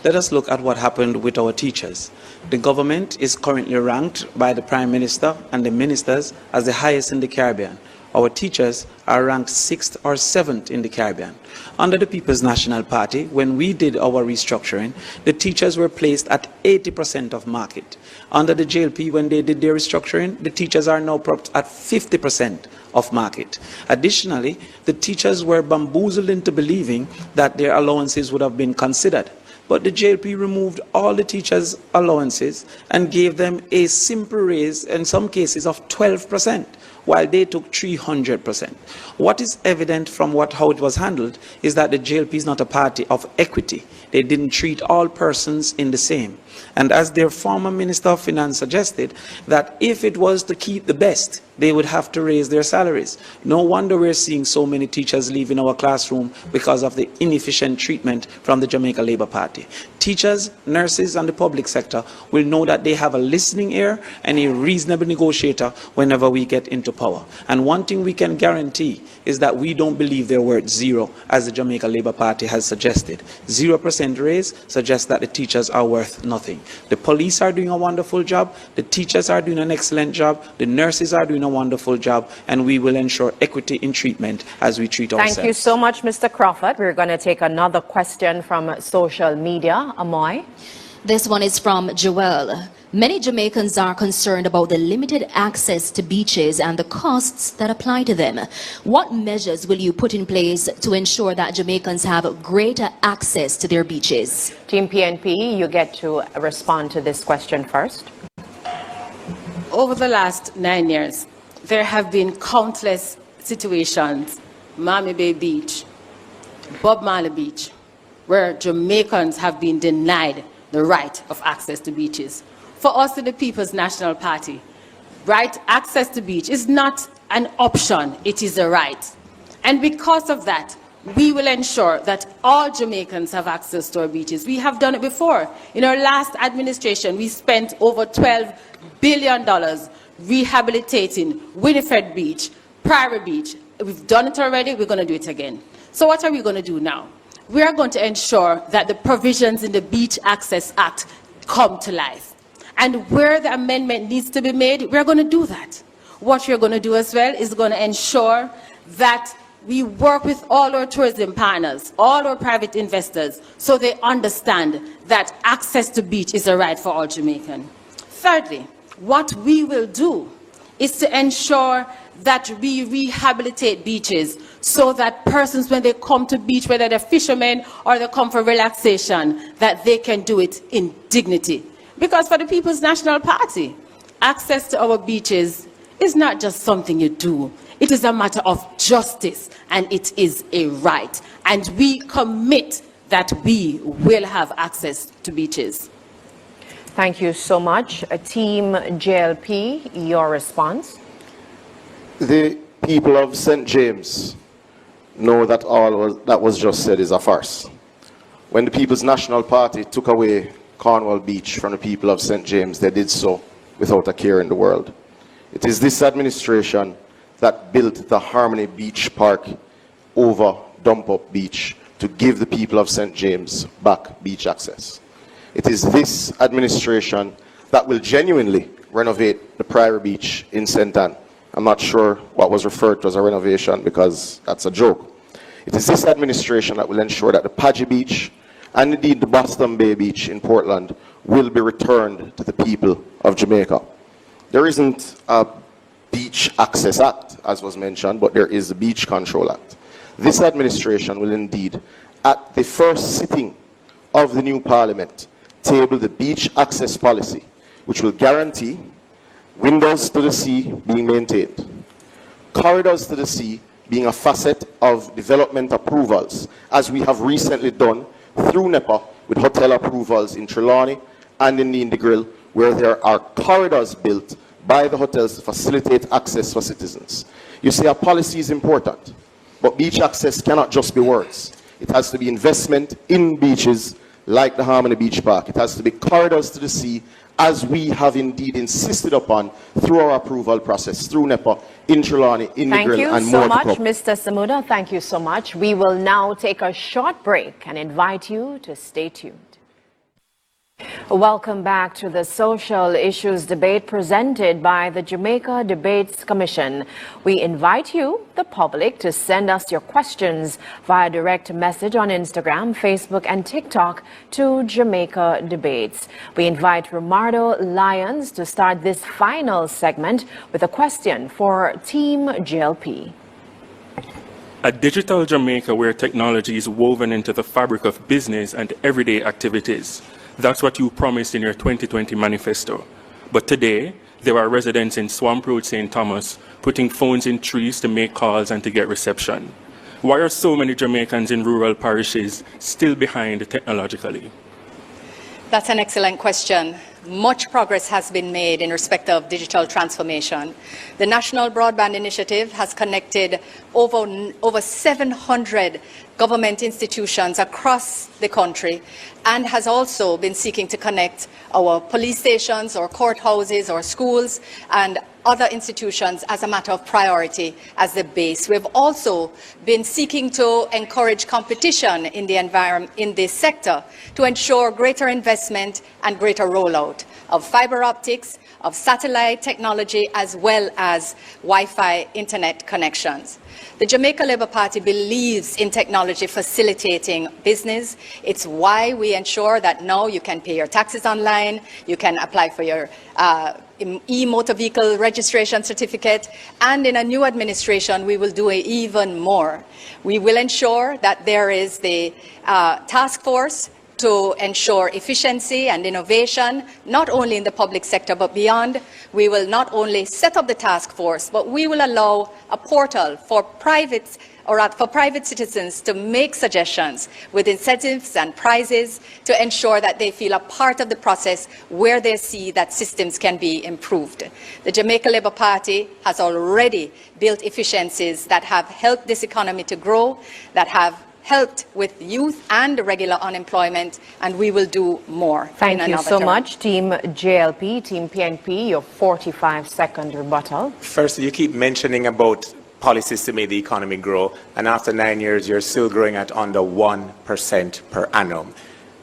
Speaker 3: Let us look at what happened with our teachers. The government is currently ranked by the Prime Minister and the ministers as the highest in the Caribbean. Our teachers are ranked 6th or 7th in the Caribbean. Under the People's National Party, when we did our restructuring, the teachers were placed at 80% of market. Under the JLP, when they did their restructuring, the teachers are now propped at 50% of market. Additionally, the teachers were bamboozled into believing that their allowances would have been considered. But the JLP removed all the teachers' allowances and gave them a simple raise, in some cases of 12%. While they took 300%. What is evident from how it was handled is that the JLP is not a party of equity. They didn't treat all persons in the same. And as their former Minister of Finance suggested, that if it was to keep the best, they would have to raise their salaries. No wonder we're seeing so many teachers leaving our classroom because of the inefficient treatment from the Jamaica Labour Party. Teachers, nurses, and the public sector will know that they have a listening ear and a reasonable negotiator whenever we get into power. And one thing we can guarantee is that we don't believe they're worth zero, as the Jamaica Labour Party has suggested. 0% raise suggests that the teachers are worth nothing. The police are doing a wonderful job, the teachers are doing an excellent job, the nurses are doing a wonderful job, and we will ensure equity in treatment as we treat ourselves.
Speaker 1: Thank you so much, Mr. Crawford. We're going to take another question from social media. Amoy?
Speaker 7: This one is from Joel. Many Jamaicans are concerned about the limited access to beaches and the costs that apply to them. What measures will you put in place to ensure that Jamaicans have greater access to their beaches?
Speaker 1: Team PNP, you get to respond to this question first.
Speaker 8: Over the last 9 years, there have been countless situations, Miami Bay Beach, Bob Marley Beach, where Jamaicans have been denied the right of access to beaches. For us in the People's National Party, right access to beach is not an option, it is a right. And because of that, we will ensure that all Jamaicans have access to our beaches. We have done it before. In our last administration, we spent over $12 billion rehabilitating Winifred Beach, Priory Beach. We've done it already, we're going to do it again. So what are we going to do now? We are going to ensure that the provisions in the Beach Access Act come to life. And where the amendment needs to be made, we're going to do that. What we're going to do as well is going to ensure that we work with all our tourism partners, all our private investors, so they understand that access to beach is a right for all Jamaicans. Thirdly, what we will do is to ensure that we rehabilitate beaches so that persons, when they come to beach, whether they're fishermen or they come for relaxation, that they can do it in dignity. Because for the People's National Party, access to our beaches is not just something you do. It is a matter of justice, and it is a right. And we commit that we will have access to beaches.
Speaker 1: Thank you so much. Team JLP, your response?
Speaker 9: The people of St. James know that all that was just said is a farce. When the People's National Party took away Cornwall Beach from the people of St. James, they did so without a care in the world. It is this administration that built the Harmony Beach Park over Dump Up Beach to give the people of St. James back beach access. It is this administration that will genuinely renovate the Priory Beach in St. Ann. I'm not sure what was referred to as a renovation because that's a joke. It is this administration that will ensure that the Padgy Beach and indeed the Boston Bay Beach in Portland will be returned to the people of Jamaica. There isn't a Beach Access Act, as was mentioned, but there is the Beach Control Act. This administration will indeed, at the first sitting of the new parliament, table the beach access policy, which will guarantee windows to the sea being maintained, corridors to the sea being a facet of development approvals, as we have recently done through NEPA with hotel approvals in Trelawney and in the Grill, where there are corridors built by the hotels to facilitate access for citizens. You see, our policy is important, but beach access cannot just be words. It has to be investment in beaches like the Harmony Beach Park. It has to be corridors to the sea, as we have indeed insisted upon through our approval process, through NEPA, in Trelawney, in the Grill, and more to come.
Speaker 1: Thank you so much, Mr. Samuda. Thank you so much. We will now take a short break and invite you to stay tuned. Welcome back to the social issues debate presented by the Jamaica Debates Commission. We invite you, the public, to send us your questions via direct message on Instagram, Facebook, and TikTok to Jamaica Debates. We invite Romardo Lyons to start this final segment with a question for Team JLP.
Speaker 5: A digital Jamaica where technology is woven into the fabric of business and everyday activities. That's what you promised in your 2020 manifesto. But today, there are residents in Swamp Road, St. Thomas, putting phones in trees to make calls and to get reception. Why are so many Jamaicans in rural parishes still behind technologically?
Speaker 10: That's an excellent question. Much progress has been made in respect of digital transformation. The National Broadband Initiative has connected over 700 government institutions across the country and has also been seeking to connect our police stations, our courthouses, our schools, and other institutions as a matter of priority as the base. We've also been seeking to encourage competition in the environment, in this sector, to ensure greater investment and greater rollout of fiber optics, of satellite technology, as well as Wi-Fi internet connections. The Jamaica Labour Party believes in technology facilitating business. It's why we ensure that now you can pay your taxes online, you can apply for your e-motor vehicle registration certificate, and in a new administration we will do even more. We will ensure that there is the task force to ensure efficiency and innovation, not only in the public sector but beyond. We will not only set up the task force, but we will allow a portal for private citizens to make suggestions with incentives and prizes to ensure that they feel a part of the process where they see that systems can be improved. The Jamaica Labour Party has already built efficiencies that have helped this economy to grow, that have helped with youth and regular unemployment, and we will do more.
Speaker 1: Thank you so much, Team JLP, Team PNP, your 45-second rebuttal.
Speaker 6: First, you keep mentioning about policies to make the economy grow, and after 9 years, you're still growing at under 1% per annum.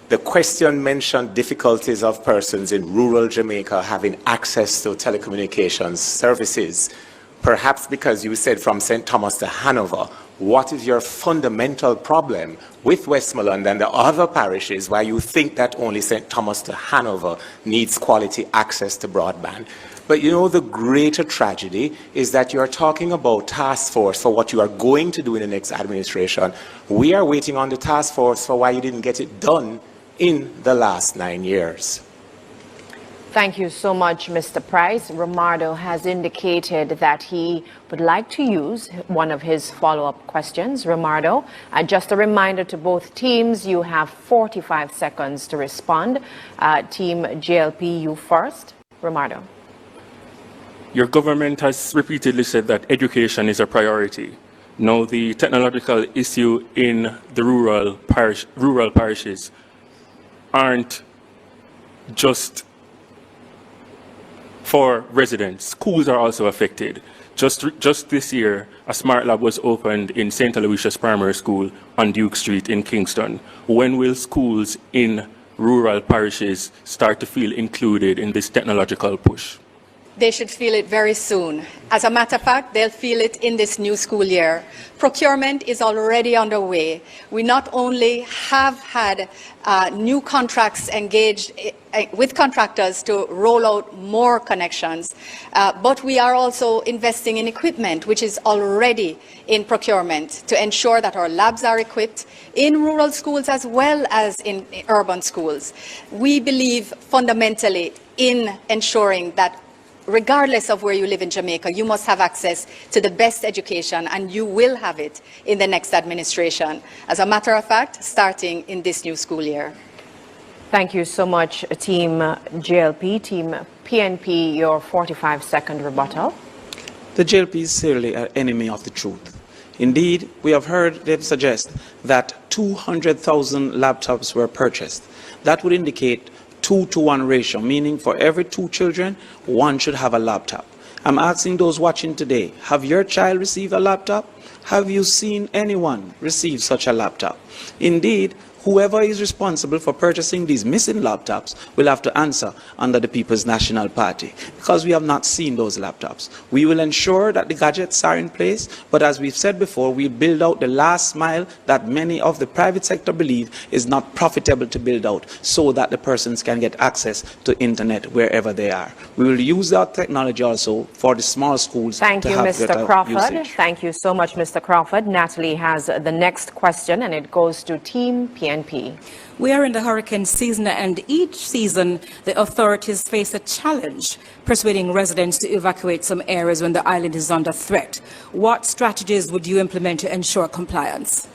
Speaker 6: The question mentioned difficulties of persons in rural Jamaica having access to telecommunications services. Perhaps because you said from St. Thomas to Hanover, what is your fundamental problem with Westmoreland and the other parishes why you think that only St. Thomas to Hanover needs quality access to broadband? But you know, the greater tragedy is that you are talking about task force for what you are going to do in the next administration. We are waiting on the task force for why you didn't get it done in the last 9 years.
Speaker 1: Thank you so much, Mr. Price. Romardo has indicated that he would like to use one of his follow-up questions. Romardo, just a reminder to both teams, you have 45 seconds to respond. Team JLP, you first. Romardo.
Speaker 5: Your government has repeatedly said that education is a priority. Now, the technological issue in the rural parishes aren't just for residents. Schools are also affected. Just this year, a smart lab was opened in St. Aloysius Primary School on Duke Street in Kingston. When will schools in rural parishes start to feel included in this technological push?
Speaker 10: They should feel it very soon. As a matter of fact, they'll feel it in this new school year. Procurement is already underway. We not only have had new contracts engaged with contractors to roll out more connections, but we are also investing in equipment, which is already in procurement, to ensure that our labs are equipped in rural schools as well as in urban schools. We believe fundamentally in ensuring that regardless of where you live in Jamaica, you must have access to the best education, and you will have it in the next administration. As a matter of fact, starting in this new school year.
Speaker 1: Thank you so much, Team JLP. Team PNP, your 45-second rebuttal.
Speaker 3: The JLP is clearly an enemy of the truth. Indeed, we have heard them suggest that 200,000 laptops were purchased. That would indicate 2-to-1 ratio, meaning for every 2 children, 1 should have a laptop. I'm asking those watching today, have your child received a laptop? Have you seen anyone receive such a laptop? Indeed, whoever is responsible for purchasing these missing laptops will have to answer under the People's National Party, because we have not seen those laptops. We will ensure that the gadgets are in place, but as we've said before, we build out the last mile that many of the private sector believe is not profitable to build out, so that the persons can get access to internet wherever they are. We will use that technology also for the small schools.
Speaker 1: Thank
Speaker 3: to
Speaker 1: you,
Speaker 3: have
Speaker 1: Mr.
Speaker 3: better
Speaker 1: Crawford.
Speaker 3: usage.
Speaker 1: Thank you so much, Mr. Crawford. Natalie has the next question, and it goes to Team PNP.
Speaker 2: We are in the hurricane season, and each season the authorities face a challenge persuading residents to evacuate some areas when the island is under threat. What strategies would you implement to ensure compliance?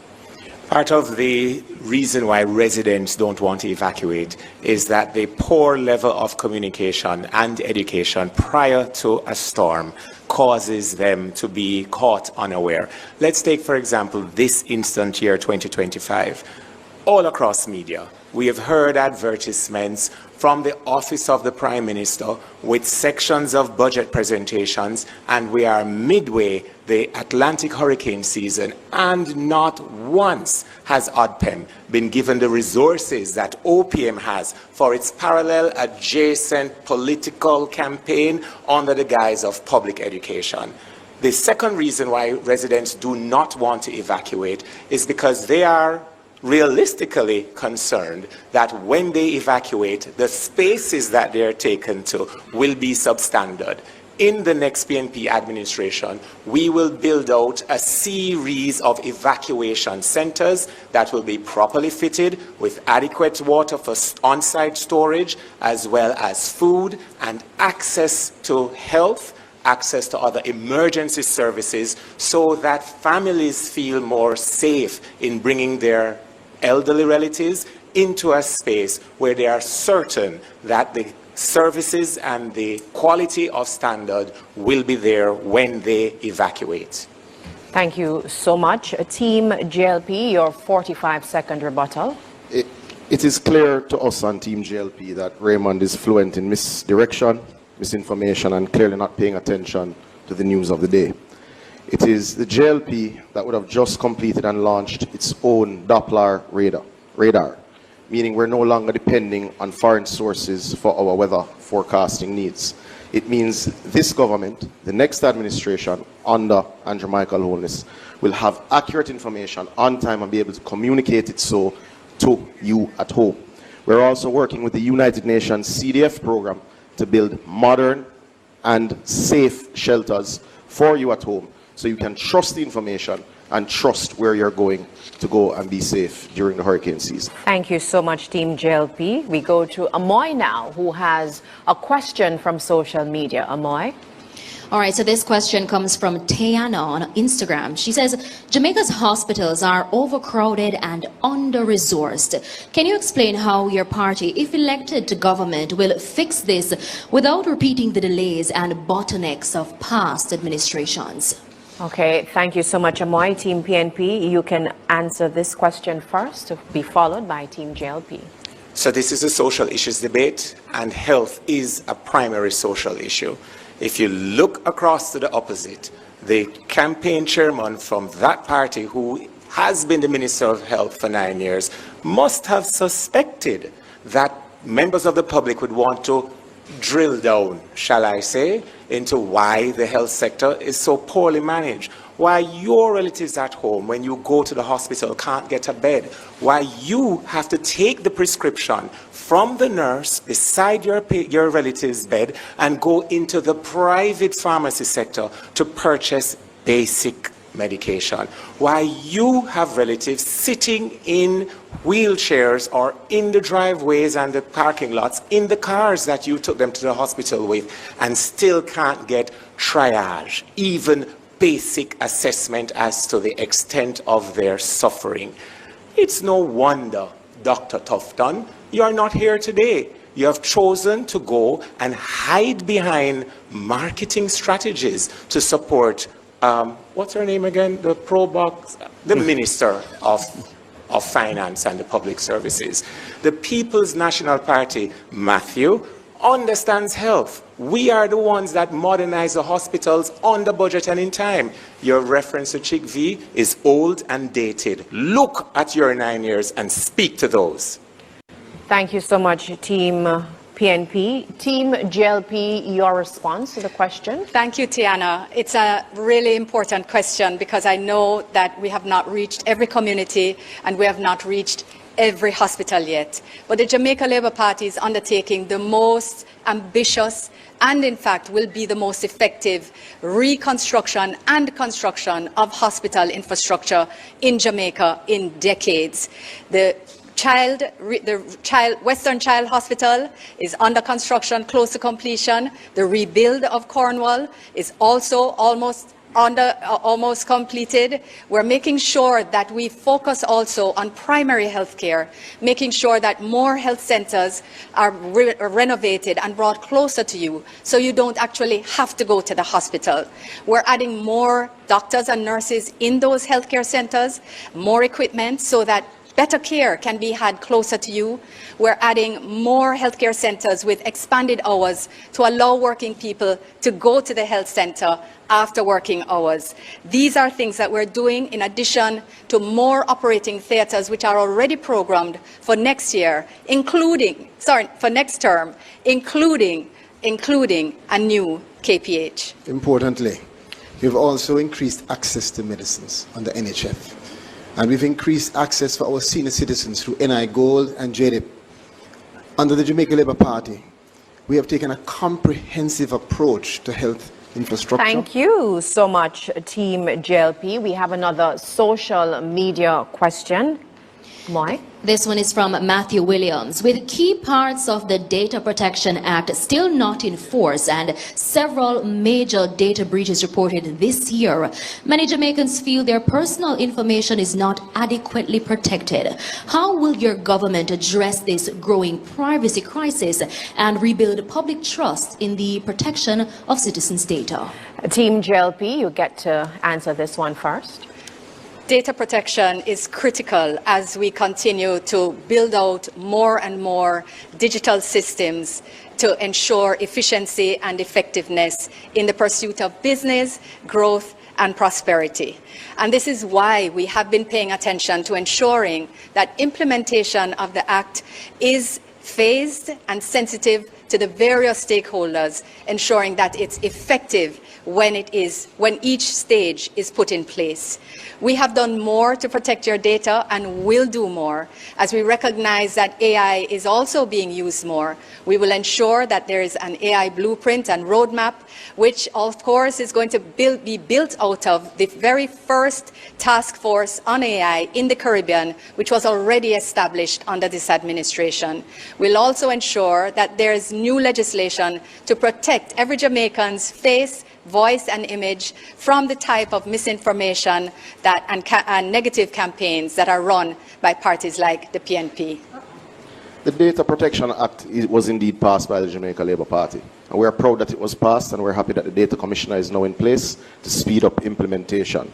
Speaker 6: Part of the reason why residents don't want to evacuate is that the poor level of communication and education prior to a storm causes them to be caught unaware. Let's take, for example, this instant year 2025. All across media, we have heard advertisements from the Office of the Prime Minister with sections of budget presentations, and we are midway the Atlantic hurricane season, and not once has ODPEM been given the resources that OPM has for its parallel adjacent political campaign under the guise of public education. The second reason why residents do not want to evacuate is because they are realistically concerned that when they evacuate, the spaces that they're taken to will be substandard. In the next PNP administration, we will build out a series of evacuation centers that will be properly fitted with adequate water for on-site storage, as well as food and access to health, access to other emergency services, so that families feel more safe in bringing their elderly relatives into a space where they are certain that the services and the quality of standard will be there when they evacuate.
Speaker 1: Thank you so much. Team JLP, your 45-second rebuttal.
Speaker 9: It is clear to us on Team JLP that Raymond is fluent in misdirection, misinformation, and clearly not paying attention to the news of the day. It is the JLP that would have just completed and launched its own Doppler radar, meaning we're no longer depending on foreign sources for our weather forecasting needs. It means this government, the next administration under Andrew Michael Holness, will have accurate information on time and be able to communicate it so to you at home. We're also working with the United Nations CDF program to build modern and safe shelters for you at home, so you can trust the information and trust where you're going to go and be safe during the hurricane season.
Speaker 1: Thank you so much, Team JLP. We go to Amoy now, who has a question from social media. Amoy?
Speaker 7: All right, so this question comes from Tiana on Instagram. She says, Jamaica's hospitals are overcrowded and under-resourced. Can you explain how your party, if elected to government, will fix this without repeating the delays and bottlenecks of past administrations?
Speaker 1: Okay, thank you so much, Amoy. Team PNP, you can answer this question first, to be followed by Team JLP.
Speaker 6: So this is a social issues debate, and health is a primary social issue. If you look across to the opposite, the campaign chairman from that party, who has been the Minister of Health for 9 years, must have suspected that members of the public would want to drill down, shall I say, into why the health sector is so poorly managed. Why your relatives at home, when you go to the hospital, can't get a bed. Why you have to take the prescription from the nurse beside your relative's bed and go into the private pharmacy sector to purchase basic medication. Why you have relatives sitting in wheelchairs or in the driveways and the parking lots in the cars that you took them to the hospital with and still can't get triage, even basic assessment as to the extent of their suffering. It's no wonder, Dr. Tufton, you're not here today. You have chosen to go and hide behind marketing strategies to support, what's her name again? The the Minister of Finance and the Public Services. The People's National Party, Matthew, understands health. We are the ones that modernize the hospitals on the budget and in time. Your reference to Chick V is old and dated. Look at your 9 years and speak to those.
Speaker 1: Thank you so much, Team PNP. Team JLP, your response to the question?
Speaker 10: Thank you, Tiana. It's a really important question because I know that we have not reached every community and we have not reached every hospital yet. But the Jamaica Labour Party is undertaking the most ambitious and in fact will be the most effective reconstruction and construction of hospital infrastructure in Jamaica in decades. The Western Child Hospital is under construction, close to completion. The rebuild of Cornwall is also almost completed. We're making sure that we focus also on primary health care, making sure that more health centers are renovated and brought closer to you so you don't actually have to go to the hospital. We're adding more doctors and nurses in those healthcare centers, more equipment so that better care can be had closer to you. We're adding more healthcare centers with expanded hours to allow working people to go to the health center after working hours. These are things that we're doing in addition to more operating theaters which are already programmed for next year, for next term, including a new KPH.
Speaker 4: Importantly, we've also increased access to medicines under NHF. And we've increased access for our senior citizens through NI Gold and JLP. Under the Jamaica Labour Party, we have taken a comprehensive approach to health infrastructure.
Speaker 1: Thank you so much, Team JLP. We have another social media question. Moy?
Speaker 7: This one is from Matthew Williams. With key parts of the Data Protection Act still not in force and several major data breaches reported this year, many Jamaicans feel their personal information is not adequately protected. How will your government address this growing privacy crisis and rebuild public trust in the protection of citizens' data?
Speaker 1: Team JLP, you get to answer this one first.
Speaker 10: Data protection is critical as we continue to build out more and more digital systems to ensure efficiency and effectiveness in the pursuit of business, growth, and prosperity. And this is why we have been paying attention to ensuring that implementation of the Act is phased and sensitive to the various stakeholders, ensuring that it's effective when each stage is put in place. We have done more to protect your data and will do more. As we recognize that AI is also being used more, we will ensure that there is an AI blueprint and roadmap, which of course is going to be built out of the very first task force on AI in the Caribbean, which was already established under this administration. We'll also ensure that there is new legislation to protect every Jamaican's face, voice and image from the type of misinformation and negative campaigns that are run by parties like the PNP.
Speaker 9: The Data Protection Act was indeed passed by the Jamaica Labour Party. And we are proud that it was passed, and we're happy that the Data Commissioner is now in place to speed up implementation.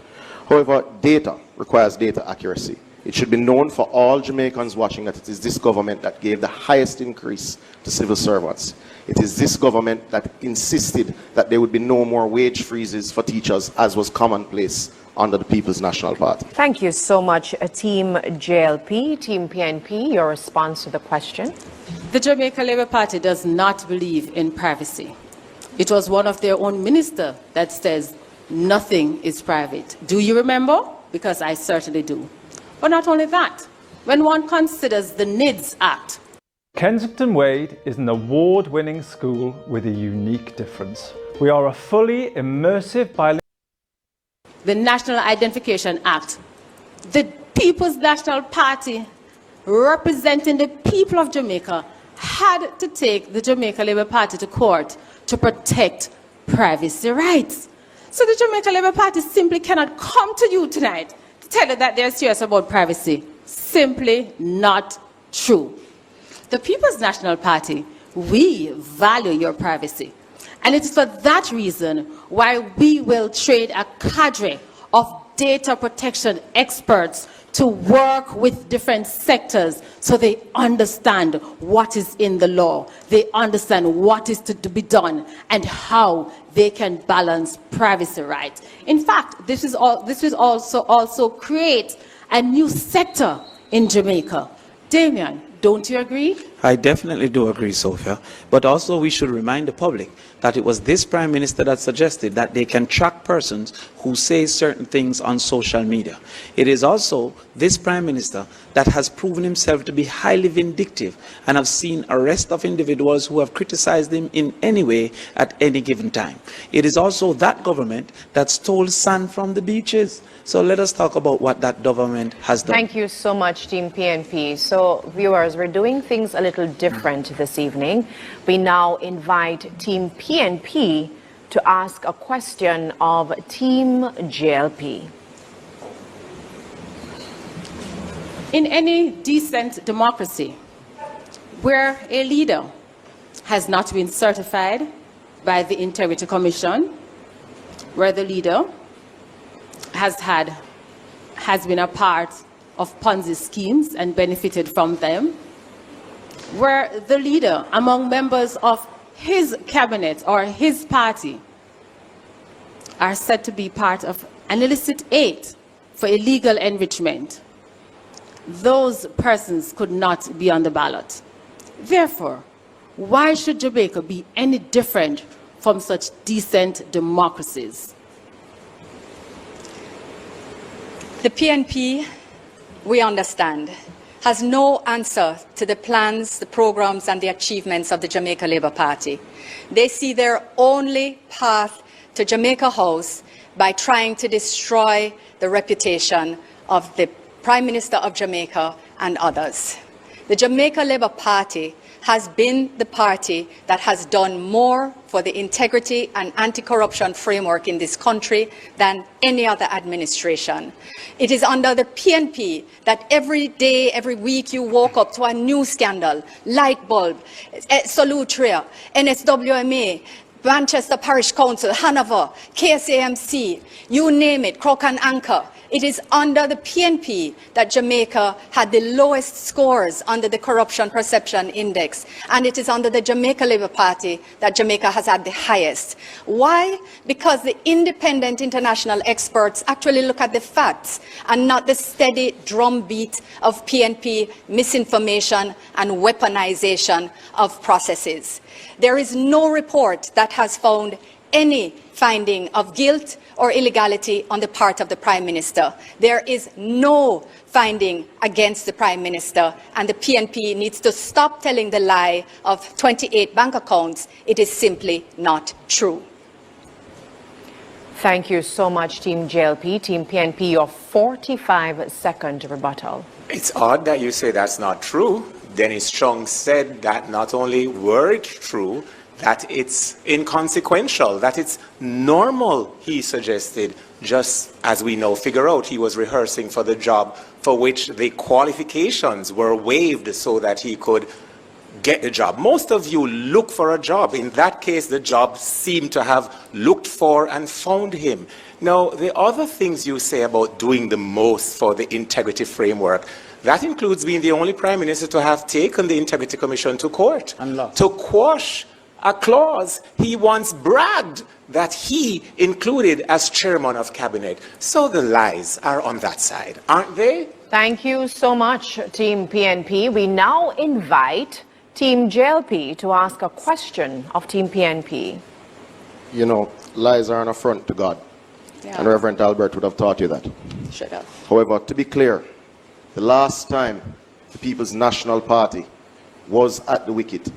Speaker 9: However, data requires data accuracy. It should be known for all Jamaicans watching that it is this government that gave the highest increase to civil servants. It is this government that insisted that there would be no more wage freezes for teachers, as was commonplace under the People's National Party.
Speaker 1: Thank you so much, Team JLP, Team PNP. Your response to the question?
Speaker 8: The Jamaica Labour Party does not believe in privacy. It was one of their own ministers that says nothing is private. Do you remember? Because I certainly do. But not only that, when one considers the NIDS Act.
Speaker 12: Kensington Wade is an award-winning school with a unique difference. We are a fully immersive bilingual.
Speaker 8: The National Identification Act. The People's National Party, representing the people of Jamaica, had to take the Jamaica Labour Party to court to protect privacy rights. So the Jamaica Labour Party simply cannot come to you tonight to tell you that they're serious about privacy. Simply not true. The People's National Party, we value your privacy. And it's for that reason why we will trade a cadre of data protection experts to work with different sectors so they understand what is in the law, they understand what is to be done, and how they can balance privacy rights. In fact, this will also create a new sector in Jamaica. Damien, don't you agree?
Speaker 3: I definitely do agree, Sophia. But also we should remind the public that it was this Prime Minister that suggested that they can track persons who say certain things on social media. It is also this Prime Minister that has proven himself to be highly vindictive and have seen arrest of individuals who have criticized him in any way at any given time. It is also that government that stole sand from the beaches. So let us talk about what that government has done.
Speaker 1: Thank you so much, Team PNP. So, viewers, we're doing things a little different this evening. We now invite Team PNP to ask a question of Team JLP.
Speaker 8: In any decent democracy, where a leader has not been certified by the Integrity Commission, where the leader has been a part of Ponzi schemes and benefited from them, where the leader among members of his cabinet or his party are said to be part of an illicit aid for illegal enrichment, those persons could not be on the ballot. Therefore, why should Jamaica be any different from such decent democracies?
Speaker 10: The PNP, we understand, has no answer to the plans, the programs and the achievements of the Jamaica Labour Party. They see their only path to Jamaica House by trying to destroy the reputation of the Prime Minister of Jamaica and others. The Jamaica Labour Party has been the party that has done more for the integrity and anti-corruption framework in this country than any other administration. It is under the PNP that every day, every week you woke up to a new scandal, light bulb, Solutria, NSWMA, Manchester Parish Council, Hanover, KSAMC, you name it, Crook and Anchor. It is under the PNP that Jamaica had the lowest scores under the Corruption Perception Index, and it is under the Jamaica Labour Party that Jamaica has had the highest. Why? Because the independent international experts actually look at the facts and not the steady drumbeat of PNP misinformation and weaponization of processes. There is no report that has found any finding of guilt or illegality on the part of the Prime Minister. There is no finding against the Prime Minister, and the PNP needs to stop telling the lie of 28 bank accounts. It is simply not true.
Speaker 1: Thank you so much, Team JLP. Team PNP, your 45-second rebuttal.
Speaker 6: It's odd that you say that's not true. Dennis Chung said that not only were it true, that it's inconsequential, that it's normal, he suggested, just as we now figure out he was rehearsing for the job for which the qualifications were waived so that he could get the job. Most of you look for a job. In that case, the job seemed to have looked for and found him. Now, the other things you say about doing the most for the integrity framework, that includes being the only Prime Minister to have taken the Integrity Commission to court to quash a clause he once bragged that he included as chairman of cabinet. So the lies are on that side, aren't they?
Speaker 1: Thank you so much, Team PNP. We now invite Team JLP to ask a question of Team PNP.
Speaker 9: You know, lies are an affront to God.
Speaker 10: Yeah.
Speaker 9: And Reverend Albert would have taught you that.
Speaker 10: Shut up.
Speaker 9: However, to be clear, the last time the People's National Party was at the wicket,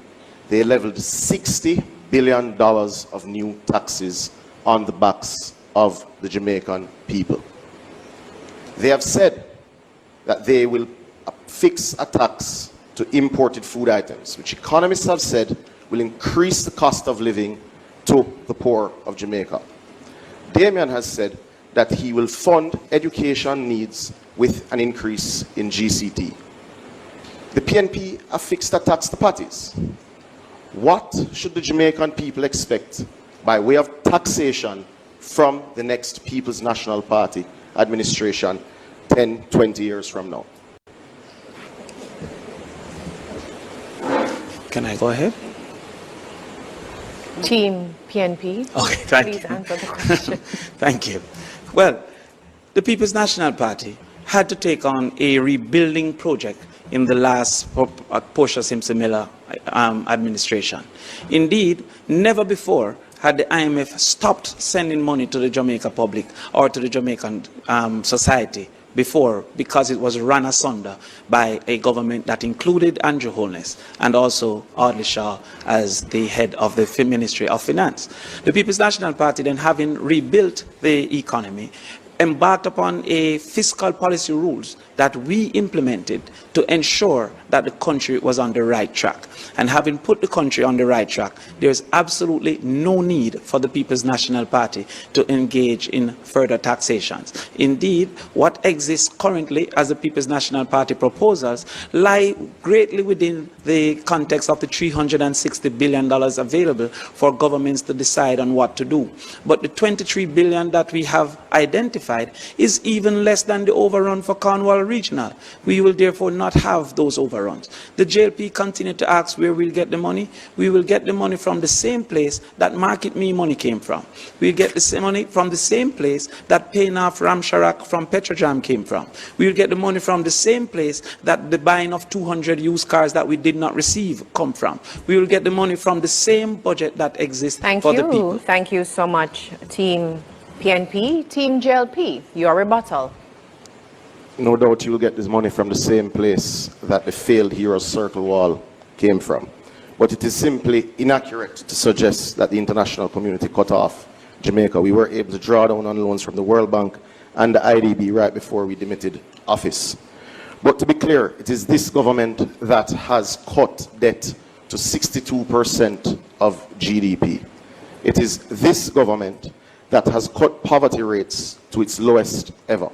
Speaker 9: they leveled $60 billion of new taxes on the backs of the Jamaican people. They have said that they will fix a tax to imported food items, which economists have said will increase the cost of living to the poor of Jamaica. Damien has said that he will fund education needs with an increase in GCT. The PNP have fixed a tax to parties. What should the Jamaican people expect by way of taxation from the next People's National Party administration 10, 20 years from now?
Speaker 3: Can I go ahead?
Speaker 1: Team PNP,
Speaker 3: Okay, thank
Speaker 1: please
Speaker 3: you.
Speaker 1: answer the question.
Speaker 3: Thank you. Well, the People's National Party had to take on a rebuilding project in the last Portia Simpson Miller administration. Indeed, never before had the IMF stopped sending money to the Jamaica public or to the Jamaican society before, because it was run asunder by a government that included Andrew Holness and also Audley Shaw as the head of the Ministry of Finance. The People's National Party, then having rebuilt the economy, embarked upon a fiscal policy rules that we implemented to ensure that the country was on the right track. And having put the country on the right track, there's absolutely no need for the People's National Party to engage in further taxations. Indeed, what exists currently as the People's National Party proposals lie greatly within the context of the $360 billion available for governments to decide on what to do. But the $23 billion that we have identified is even less than the overrun for Cornwall Regional. We will therefore not have those overruns. The JLP continue to ask where we'll get the money. We will get the money from the same place that Market Me money came from. We'll get the same money from the same place that paying off Ramsharak from Petrojam came from. We'll get the money from the same place that the buying of 200 used cars that we did not receive come from. We will get the money from the same budget that exists for the people.
Speaker 1: Thank you so much, Team PNP. Team JLP, your rebuttal.
Speaker 9: No doubt you will get this money from the same place that the failed Heroes Circle wall came from. But it is simply inaccurate to suggest that the international community cut off Jamaica. We were able to draw down on loans from the World Bank and the IDB right before we demitted office. But to be clear, it is this government that has cut debt to 62% of GDP. It is this government that has cut poverty rates to its lowest ever.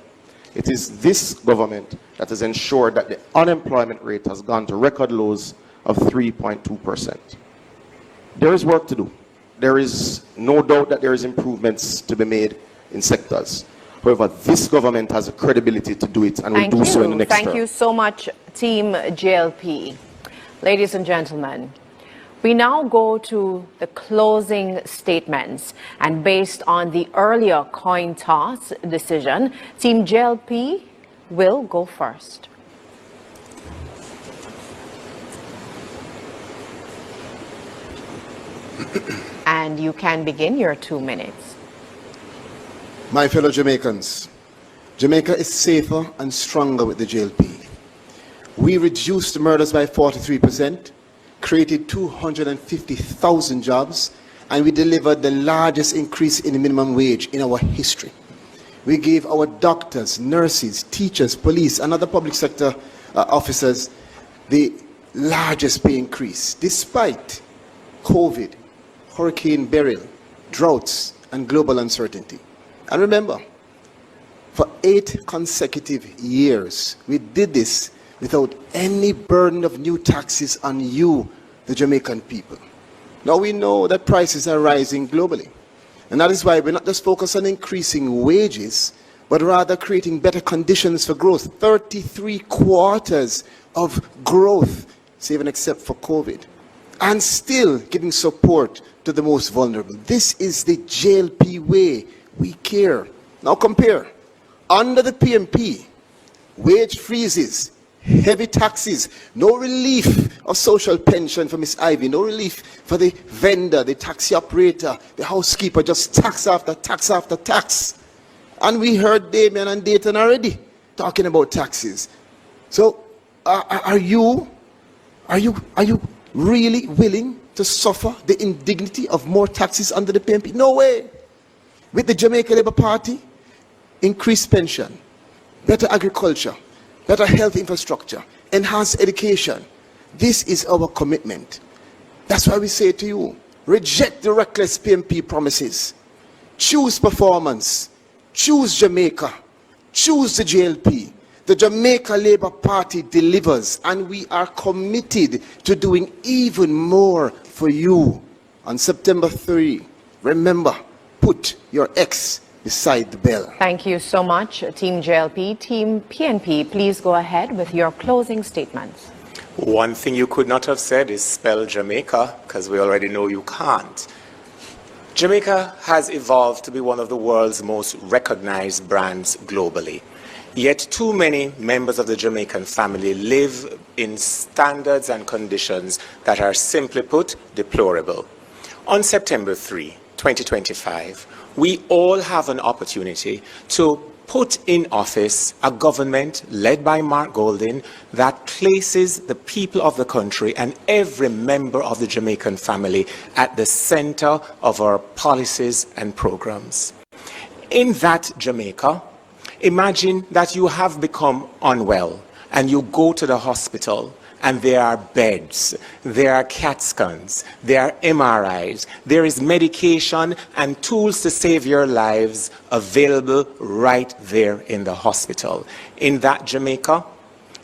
Speaker 9: It is this government that has ensured that the unemployment rate has gone to record lows of 3.2%. There is work to do. There is no doubt that there is improvements to be made in sectors. However, this government has the credibility to do it and will do so in the next term.
Speaker 1: Thank you so much, Team JLP. Ladies and gentlemen, we now go to the closing statements, and based on the earlier coin toss decision, Team JLP will go first. And you can begin your 2 minutes.
Speaker 4: My fellow Jamaicans, Jamaica is safer and stronger with the JLP. We reduced murders by 43%, created 250,000 jobs, and we delivered the largest increase in the minimum wage in our history. We gave our doctors, nurses, teachers, police, and other public sector officers the largest pay increase, despite COVID, Hurricane Beryl, droughts, and global uncertainty. And remember, for 8 consecutive years, we did this without any burden of new taxes on you, the Jamaican people. Now we know that prices are rising globally. And that is why we're not just focused on increasing wages, but rather creating better conditions for growth. 33 quarters of growth, save and except for COVID. And still giving support to the most vulnerable. This is the JLP way. We care. Now compare. Under the PNP, wage freezes, heavy taxes, no relief of social pension for Miss Ivy, no relief for the vendor, the taxi operator, the housekeeper, just tax after tax after tax. And we heard Damien and Dayton already talking about taxes. So are you really willing to suffer the indignity of more taxes under the PNP? No way. With the Jamaican Labour Party, increased pension, better agriculture, better health infrastructure, enhanced education. This is our commitment. That's why we say to you, reject the reckless PNP promises. Choose performance. Choose Jamaica. Choose the JLP. The Jamaica Labour Party delivers, and we are committed to doing even more for you. On September 3, remember, put your X beside the bell.
Speaker 1: Thank you so much, Team JLP. Team PNP, please go ahead with your closing statements.
Speaker 6: One thing you could not have said is spell Jamaica, because we already know you can't. Jamaica has evolved to be one of the world's most recognized brands globally. Yet too many members of the Jamaican family live in standards and conditions that are, simply put, deplorable. On September 3, 2025, we all have an opportunity to put in office a government led by Mark Golding that places the people of the country and every member of the Jamaican family at the center of our policies and programs. In that Jamaica, imagine that you have become unwell and you go to the hospital and there are beds, there are CAT scans, there are MRIs, there is medication and tools to save your lives available right there in the hospital. In that Jamaica,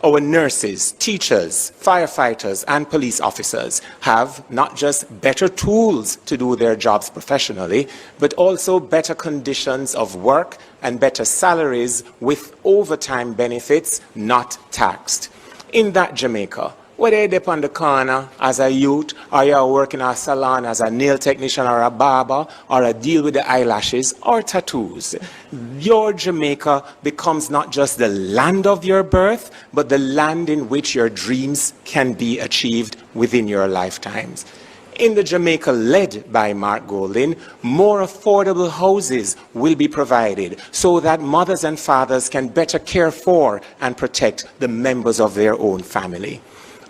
Speaker 6: our nurses, teachers, firefighters, and police officers have not just better tools to do their jobs professionally, but also better conditions of work and better salaries with overtime benefits not taxed. In that Jamaica, whether you're up on the corner as a youth, or you're working in a salon as a nail technician or a barber, or a deal with the eyelashes or tattoos, your Jamaica becomes not just the land of your birth, but the land in which your dreams can be achieved within your lifetimes. In the Jamaica led by Mark Golding, more affordable houses will be provided so that mothers and fathers can better care for and protect the members of their own family.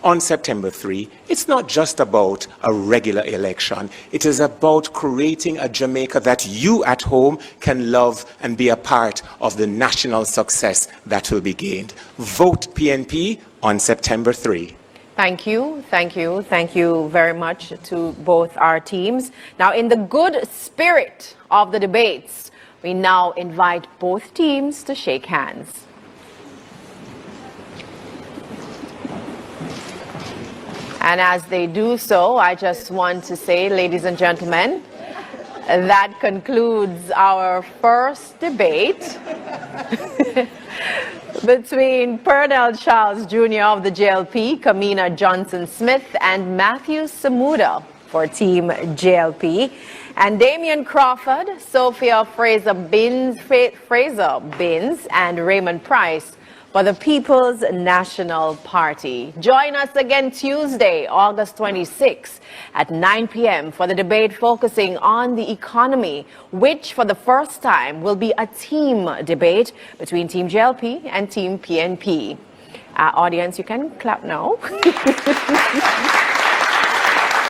Speaker 6: On September 3, it's not just about a regular election. It is about creating a Jamaica that you at home can love and be a part of the national success that will be gained. Vote PNP on September 3.
Speaker 1: Thank you, thank you, thank you very much to both our teams. Now, in the good spirit of the debates, we now invite both teams to shake hands. And as they do so, I just want to say, ladies and gentlemen, that concludes our first debate between Pernell Charles Jr. of the JLP, Kamina Johnson-Smith, and Matthew Samuda for Team JLP, and Damian Crawford, Sophia Fraser-Binns, and Raymond Price for the People's National Party. Join us again Tuesday, August 26 at 9 p.m. for the debate focusing on the economy, which for the first time will be a team debate between Team JLP and Team PNP. Audience, you can clap now.